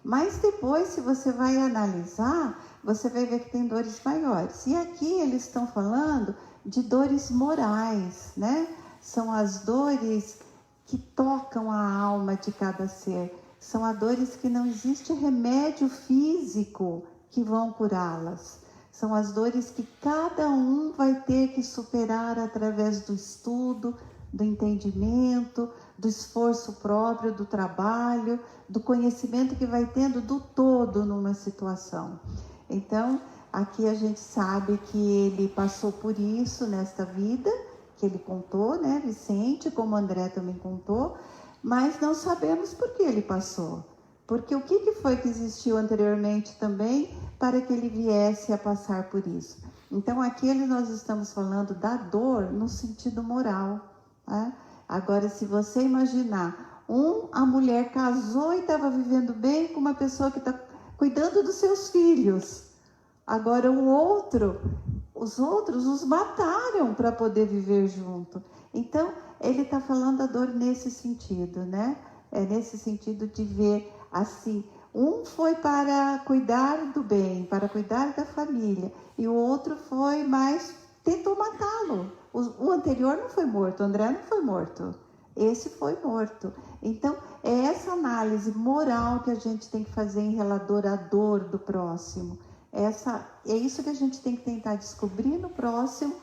Mas depois, se você vai analisar, você vai ver que tem dores maiores. E aqui eles estão falando de dores morais, né? São as dores que tocam a alma de cada ser. São as dores que não existe remédio físico que vão curá-las. São as dores que cada um vai ter que superar através do estudo, do entendimento, do esforço próprio, do trabalho, do conhecimento que vai tendo do todo numa situação. Então, aqui a gente sabe que ele passou por isso nesta vida, que ele contou, né, Vicente, como André também contou, mas não sabemos por que ele passou. Porque o que foi que existiu anteriormente também para que ele viesse a passar por isso? Então, aqui nós estamos falando da dor no sentido moral, né? Agora, se você imaginar, a mulher casou e estava vivendo bem com uma pessoa que está cuidando dos seus filhos. Agora, os outros os mataram para poder viver junto. Então, ele está falando da dor nesse sentido, né? Nesse sentido de ver assim, um foi para cuidar do bem, para cuidar da família, e o outro foi mais, tentou matá-lo. O anterior não foi morto, o André não foi morto, esse foi morto. Então, é essa análise moral que a gente tem que fazer em relação à dor do próximo. É isso que a gente tem que tentar descobrir no próximo,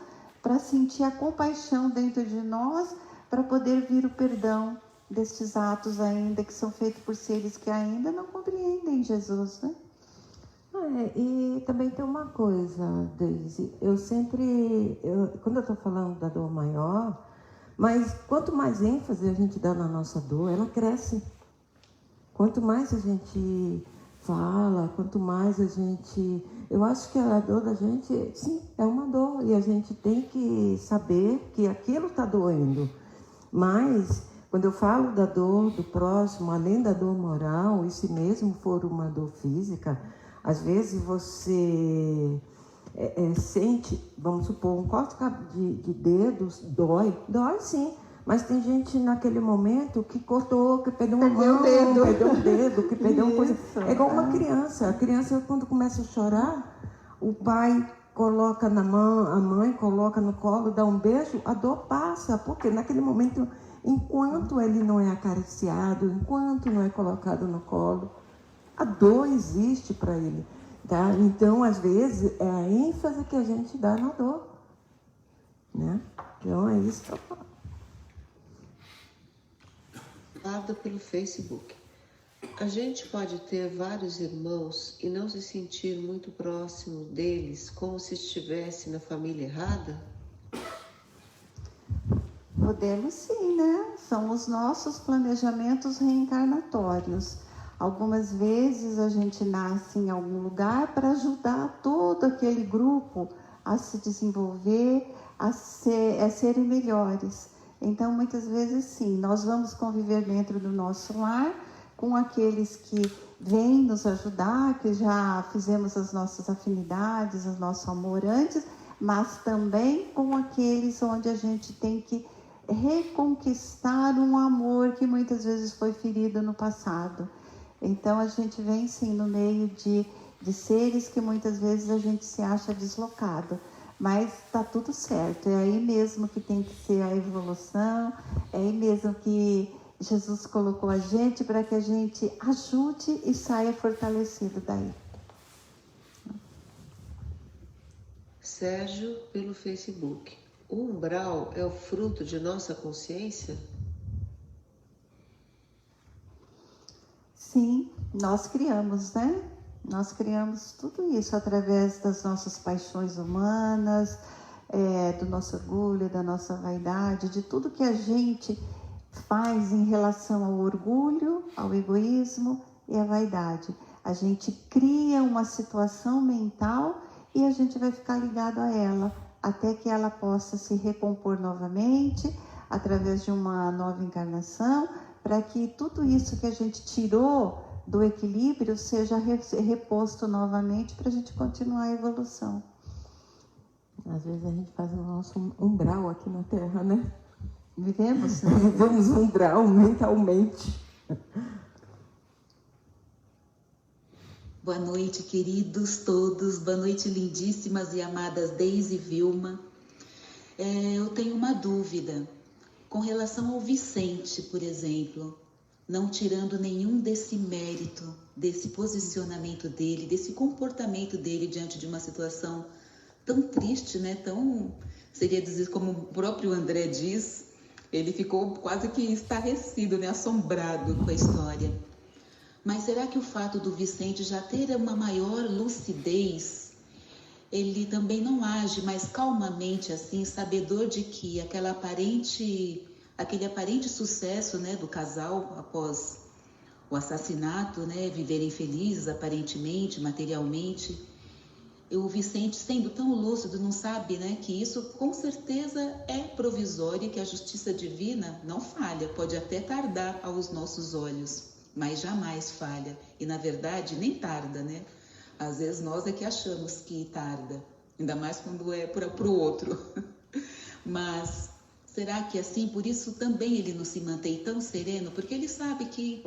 para sentir a compaixão dentro de nós, para poder vir o perdão destes atos ainda que são feitos por seres que ainda não compreendem Jesus, né? E também tem uma coisa, Deise, quando eu estou falando da dor maior, mas quanto mais ênfase a gente dá na nossa dor, ela cresce. Quanto mais a gente fala, quanto mais a gente... Eu acho que a dor da gente, sim, é uma dor. E a gente tem que saber que aquilo está doendo. Mas, quando eu falo da dor do próximo, além da dor moral, e se mesmo for uma dor física, às vezes você sente, vamos supor, um corte de dedos, dói sim. Mas tem gente naquele momento que cortou, que perdeu uma mão, perdeu um dedo, que perdeu uma coisa. É igual uma criança. A criança, quando começa a chorar, o pai coloca na mão, a mãe coloca no colo, dá um beijo, a dor passa. Porque naquele momento, enquanto ele não é acariciado, enquanto não é colocado no colo, a dor existe para ele. Tá? Então, às vezes, é a ênfase que a gente dá na dor. Né? Então, é isso que eu falo. Pelo Facebook. A gente pode ter vários irmãos e não se sentir muito próximo deles, como se estivesse na família errada? Podemos sim, né? São os nossos planejamentos reencarnatórios. Algumas vezes a gente nasce em algum lugar para ajudar todo aquele grupo a se desenvolver, a serem melhores. Então, muitas vezes, sim, nós vamos conviver dentro do nosso lar com aqueles que vêm nos ajudar, que já fizemos as nossas afinidades, o nosso amor antes, mas também com aqueles onde a gente tem que reconquistar um amor que muitas vezes foi ferido no passado. Então, a gente vem, sim, no meio de seres que muitas vezes a gente se acha deslocado. Mas está tudo certo, é aí mesmo que tem que ser a evolução, é aí mesmo que Jesus colocou a gente para que a gente ajude e saia fortalecido daí. Sérgio, pelo Facebook. O umbral é o fruto de nossa consciência? Sim, nós criamos, né? Nós criamos tudo isso através das nossas paixões humanas, do nosso orgulho, da nossa vaidade, de tudo que a gente faz em relação ao orgulho, ao egoísmo e à vaidade. A gente cria uma situação mental e a gente vai ficar ligado a ela, até que ela possa se recompor novamente, através de uma nova encarnação, para que tudo isso que a gente tirou do equilíbrio seja reposto novamente para a gente continuar a evolução. Às vezes a gente faz o nosso umbral aqui na Terra, né? Vivemos, né? Vivemos umbral mentalmente. Boa noite, queridos todos. Boa noite, lindíssimas e amadas Deise e Vilma. Eu tenho uma dúvida com relação ao Vicente, por exemplo. Não tirando nenhum desse mérito, desse posicionamento dele, desse comportamento dele diante de uma situação tão triste, né? Tão, seria dizer, como o próprio André diz, ele ficou quase que estarrecido, né? Assombrado com a história. Mas será que o fato do Vicente já ter uma maior lucidez, ele também não age mais calmamente assim, sabedor de que aquele aparente sucesso, né, do casal após o assassinato, né, viverem felizes aparentemente, materialmente, o Vicente, sendo tão lúcido, não sabe, né, que isso com certeza é provisório e que a justiça divina não falha, pode até tardar aos nossos olhos, mas jamais falha. E na verdade nem tarda, né? Às vezes nós é que achamos que tarda, ainda mais quando é para o outro. Mas será que assim, por isso também ele não se mantém tão sereno? Porque ele sabe que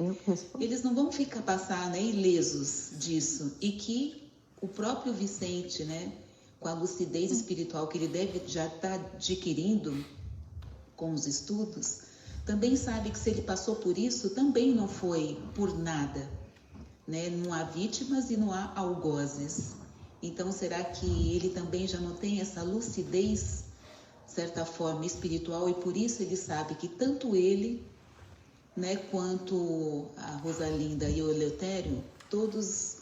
eles não vão passar, né, ilesos disso. E que o próprio Vicente, né, com a lucidez espiritual que ele deve já estar adquirindo com os estudos, também sabe que se ele passou por isso, também não foi por nada, né? Não há vítimas e não há algozes. Então, será que ele também já não tem essa lucidez, de certa forma, espiritual, e por isso ele sabe que tanto ele, né, quanto a Rosalinda e o Eleutério, todos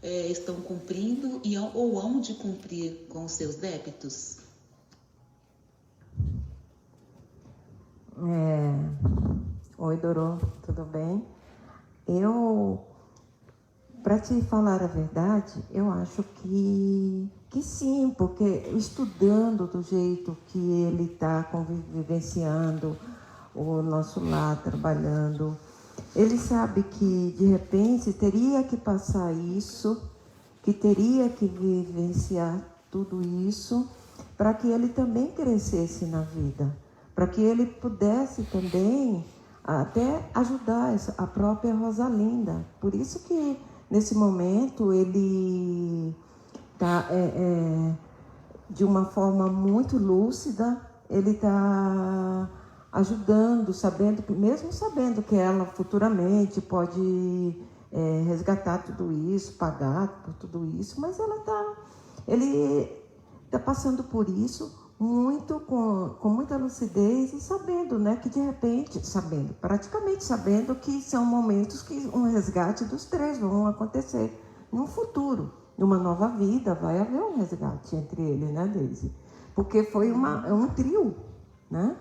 estão cumprindo ou hão de cumprir com os seus débitos? Oi, Dorô, tudo bem? Para te falar a verdade, eu acho que sim, porque estudando do jeito que ele está vivenciando o nosso lar, trabalhando, ele sabe que de repente teria que passar isso, que teria que vivenciar tudo isso, para que ele também crescesse na vida, para que ele pudesse também até ajudar a própria Rosalinda. Por isso que nesse momento ele está de uma forma muito lúcida, ele está ajudando, mesmo sabendo que ela futuramente pode resgatar tudo isso, pagar por tudo isso, mas ele está passando por isso muito com muita lucidez e sabendo, né, que de repente, praticamente sabendo que são momentos que um resgate dos três vão acontecer no futuro, numa nova vida, vai haver um resgate entre ele, né, Deise? Porque foi um trio, né?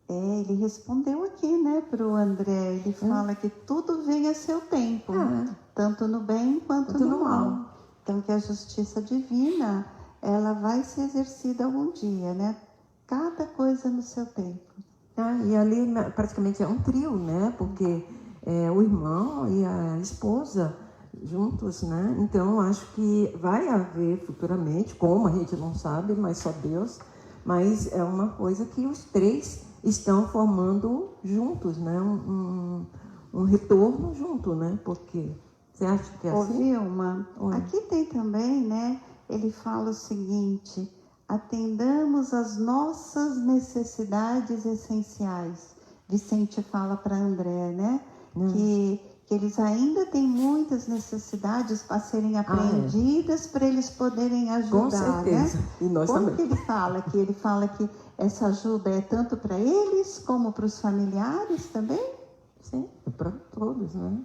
Ele respondeu aqui, né, para o André. Ele fala que tudo vem a seu tempo, tanto no bem quanto no mal. Então, que a justiça divina, ela vai ser exercida algum dia, né? Cada coisa no seu tempo. E ali praticamente é um trio, né? Porque o irmão e a esposa juntos, né? Então, acho que vai haver futuramente, como a gente não sabe, mas só Deus, mas é uma coisa que os três estão formando juntos, né? Um retorno junto, né? Porque você acha que é assim? Vilma, aqui tem também, né? Ele fala o seguinte: atendamos às nossas necessidades essenciais. Vicente fala para André, né? Que eles ainda têm muitas necessidades para serem apreendidas para eles poderem ajudar. Com certeza. Né? E nós Como também. que ele fala aqui? Ele fala que essa ajuda é tanto para eles como para os familiares também? Sim, é para todos, né?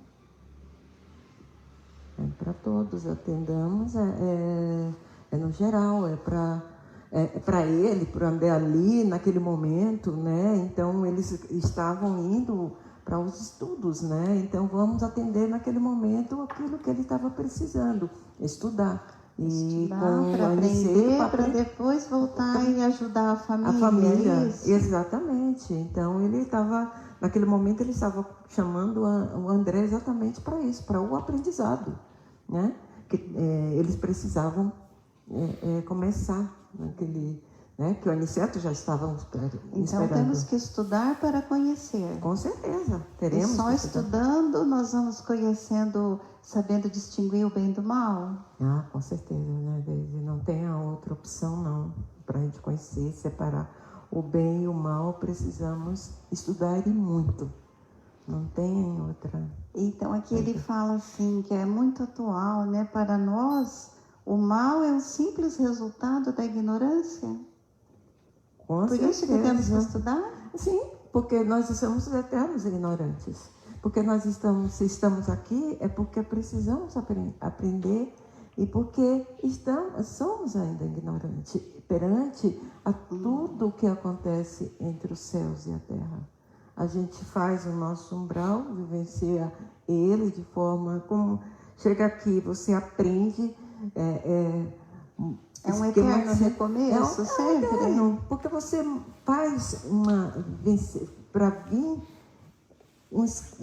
É para todos, atendamos, no geral, é para ele, para o André ali, naquele momento, né? Então, eles estavam indo para os estudos, né? Então, vamos atender naquele momento aquilo que ele estava precisando, estudar. Para aprender, para depois voltar e ajudar a família. A família, isso? Exatamente. Então, ele estava, naquele momento, ele estava chamando o André exatamente para isso, para o aprendizado, né? Que eles precisavam começar naquele, né? Que o Aniceto já estava esperando. Então, temos que estudar para conhecer. Com certeza, teremos. E só estudando nós vamos conhecendo, sabendo distinguir o bem do mal? Com certeza, né, Deise? Não tem a outra opção, não. Para a gente conhecer, separar o bem e o mal, precisamos estudar e muito. Não tem outra. Então, aqui ele fala assim, que é muito atual, né? Para nós, o mal é um simples resultado da ignorância. Por isso que temos que estudar? Sim, porque nós somos eternos ignorantes. Porque se estamos aqui, é porque precisamos aprender e porque somos ainda ignorantes perante a tudo o que acontece entre os céus e a terra. A gente faz o nosso umbral, vivencia ele de forma como... Chega aqui, você aprende... É um eterno recomeço, sempre. Eterno, porque você faz para vir,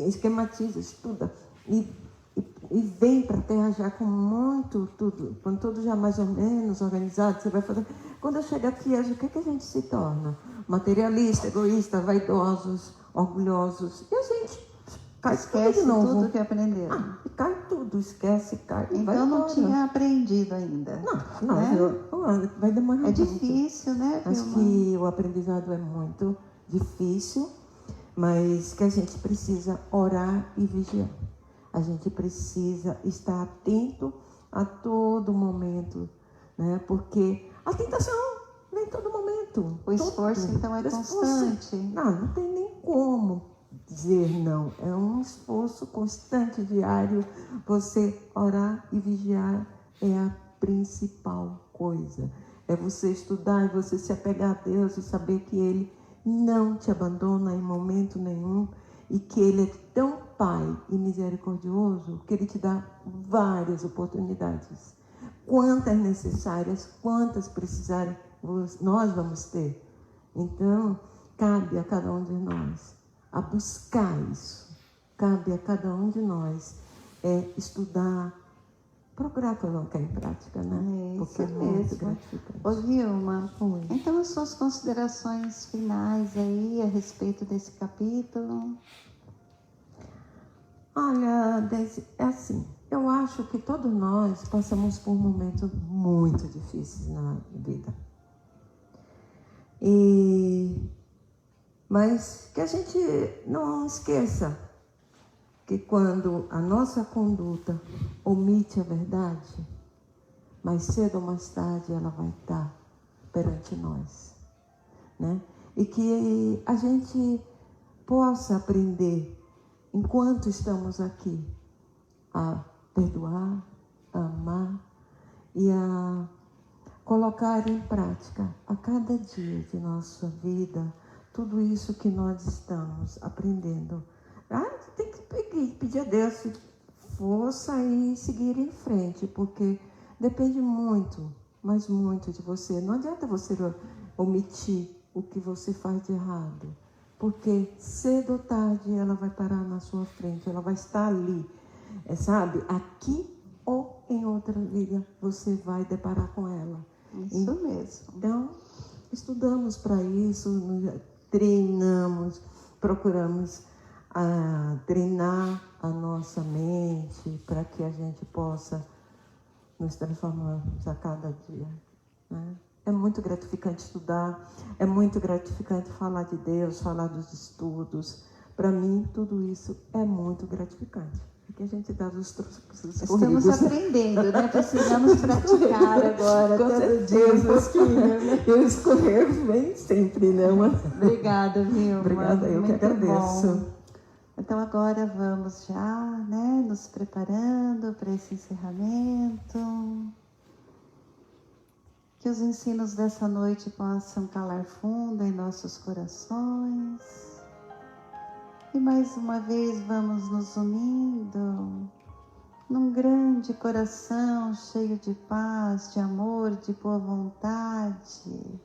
esquematiza, estuda e vem para a Terra já com tudo já mais ou menos organizado. Você vai fazer. Quando eu chego aqui, o que a gente se torna? Materialista, egoísta, vaidosos, orgulhosos. E a gente esquece tudo que aprendeu. Cai tudo, esquece, cai. Então não tinha aprendido ainda. Não, né? Vai demorar. É difícil, né? Acho que o aprendizado é muito difícil, mas que a gente precisa orar e vigiar. A gente precisa estar atento a todo momento, né? Porque a tentação vem todo momento. O esforço, então, é constante. Não tem nem como dizer não. É um esforço constante, diário. Você orar e vigiar é a principal coisa. É você estudar e você se apegar a Deus e saber que Ele não te abandona em momento nenhum e que Ele é tão Pai e misericordioso que Ele te dá várias oportunidades. Quantas necessárias, quantas precisarem, nós vamos ter. Então, cabe a cada um de nós a buscar isso. Cabe a cada um de nós estudar, procurar colocar em prática, né? Porque é muito gratificante. Ô Vilma, então as suas considerações finais aí a respeito desse capítulo? Olha, Deise, é assim, eu acho que todos nós passamos por momentos muito difíceis na vida. Mas que a gente não esqueça que quando a nossa conduta omite a verdade, mais cedo ou mais tarde ela vai estar perante nós, né? E que a gente possa aprender, enquanto estamos aqui, a perdoar, a amar e a colocar em prática a cada dia de nossa vida tudo isso que nós estamos aprendendo. Tem que pedir a Deus força e seguir em frente, porque depende muito, mas muito de você. Não adianta você omitir o que você faz de errado, porque cedo ou tarde ela vai parar na sua frente, ela vai estar ali, sabe? Aqui ou em outra vida você vai deparar com ela. Isso mesmo. Então, estudamos para isso, treinamos, procuramos treinar a nossa mente para que a gente possa nos transformarmos a cada dia, né? É muito gratificante estudar, é muito gratificante falar de Deus, falar dos estudos. Para mim, tudo isso é muito gratificante. Porque a gente dá os Estamos aprendendo, né? Precisamos praticar agora. Com certeza. Eu escorrego bem sempre, né? Obrigada, Vilma. Obrigada, eu muito que agradeço. Bom. Então agora vamos já, né? Nos preparando para esse encerramento. Que os ensinos dessa noite possam calar fundo em nossos corações. E mais uma vez vamos nos unindo num grande coração cheio de paz, de amor, de boa vontade,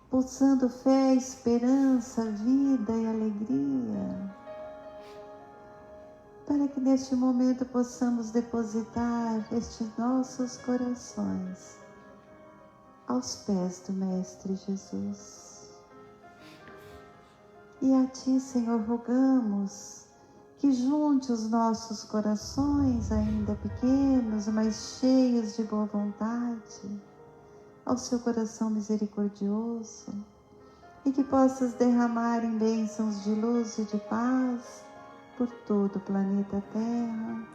pulsando fé, esperança, vida e alegria, para que neste momento possamos depositar estes nossos corações aos pés do Mestre Jesus. E a Ti, Senhor, rogamos que junte os nossos corações, ainda pequenos, mas cheios de boa vontade, ao Seu coração misericordioso, e que possas derramar em bênçãos de luz e de paz por todo o planeta Terra,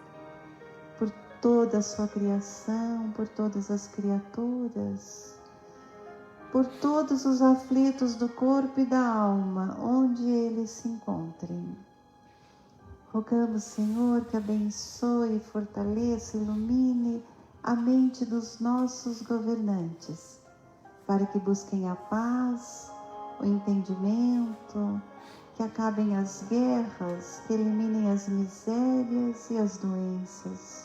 por toda a Sua criação, por todas as criaturas, por todos os aflitos do corpo e da alma, onde eles se encontrem. Rogamos, Senhor, que abençoe, fortaleça, ilumine a mente dos nossos governantes, para que busquem a paz, o entendimento, que acabem as guerras, que eliminem as misérias e as doenças.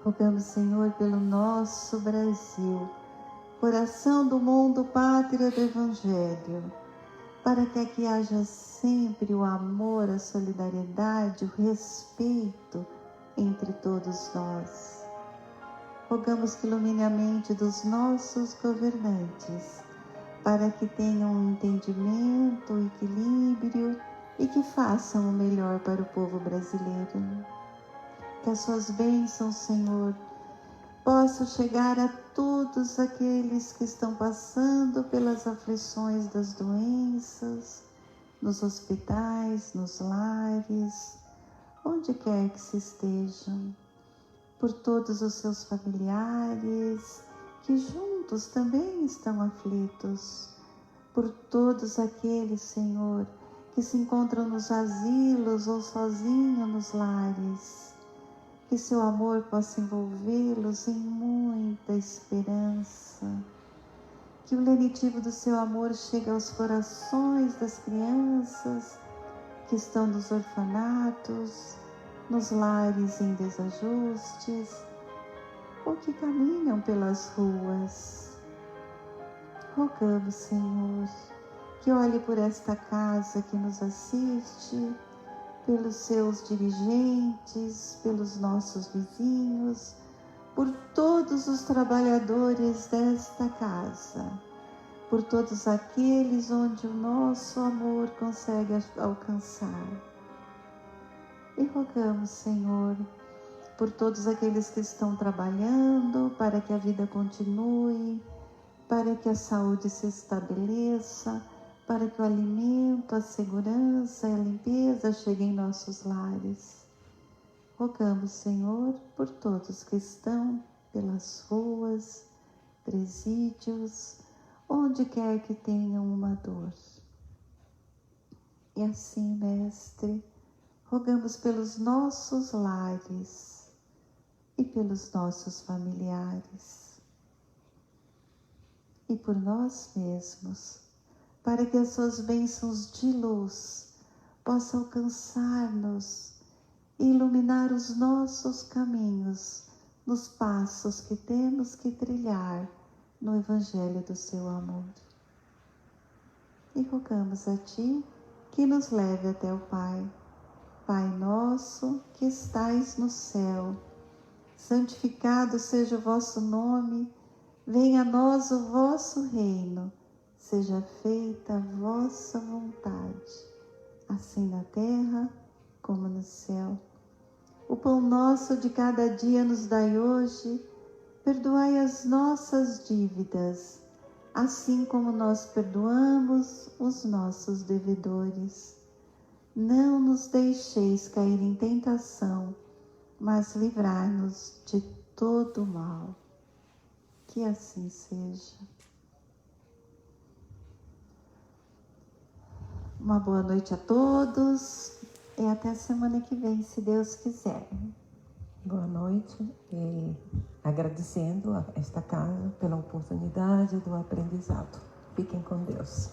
Rogamos, Senhor, pelo nosso Brasil, coração do mundo, pátria do Evangelho, para que aqui haja sempre o amor, a solidariedade, o respeito entre todos nós. Rogamos que ilumine a mente dos nossos governantes, para que tenham um entendimento, um equilíbrio e que façam o melhor para o povo brasileiro. Que as suas bênçãos, Senhor, possam chegar a todos aqueles que estão passando pelas aflições das doenças, nos hospitais, nos lares, onde quer que se estejam, por todos os seus familiares, que juntos também estão aflitos, por todos aqueles, Senhor, que se encontram nos asilos ou sozinhos nos lares. Que seu amor possa envolvê-los em muita esperança. que o lenitivo do seu amor chegue aos corações das crianças que estão nos orfanatos, nos lares em desajustes, ou que caminham pelas ruas. Rogamos, Senhor, que olhe por esta casa que nos assiste, pelos seus dirigentes, pelos nossos vizinhos, por todos os trabalhadores desta casa, por todos aqueles onde o nosso amor consegue alcançar. E rogamos, Senhor, por todos aqueles que estão trabalhando para que a vida continue, para que a saúde se estabeleça, para que o alimento, a segurança e a limpeza cheguem em nossos lares. Rogamos, Senhor, por todos que estão pelas ruas, presídios, onde quer que tenham uma dor. E assim, Mestre, rogamos pelos nossos lares e pelos nossos familiares e por nós mesmos, para que as suas bênçãos de luz possam alcançar-nos e iluminar os nossos caminhos nos passos que temos que trilhar no Evangelho do seu amor. E rogamos a Ti que nos leve até o Pai. Pai nosso que estais no céu, santificado seja o vosso nome, venha a nós o vosso reino, seja feita a vossa vontade, assim na terra como no céu. O pão nosso de cada dia nos dai hoje, perdoai as nossas dívidas, assim como nós perdoamos os nossos devedores. Não nos deixeis cair em tentação, mas livrai-nos de todo mal. Que assim seja. Uma boa noite a todos e até a semana que vem, se Deus quiser. Boa noite e agradecendo a esta casa pela oportunidade do aprendizado. Fiquem com Deus.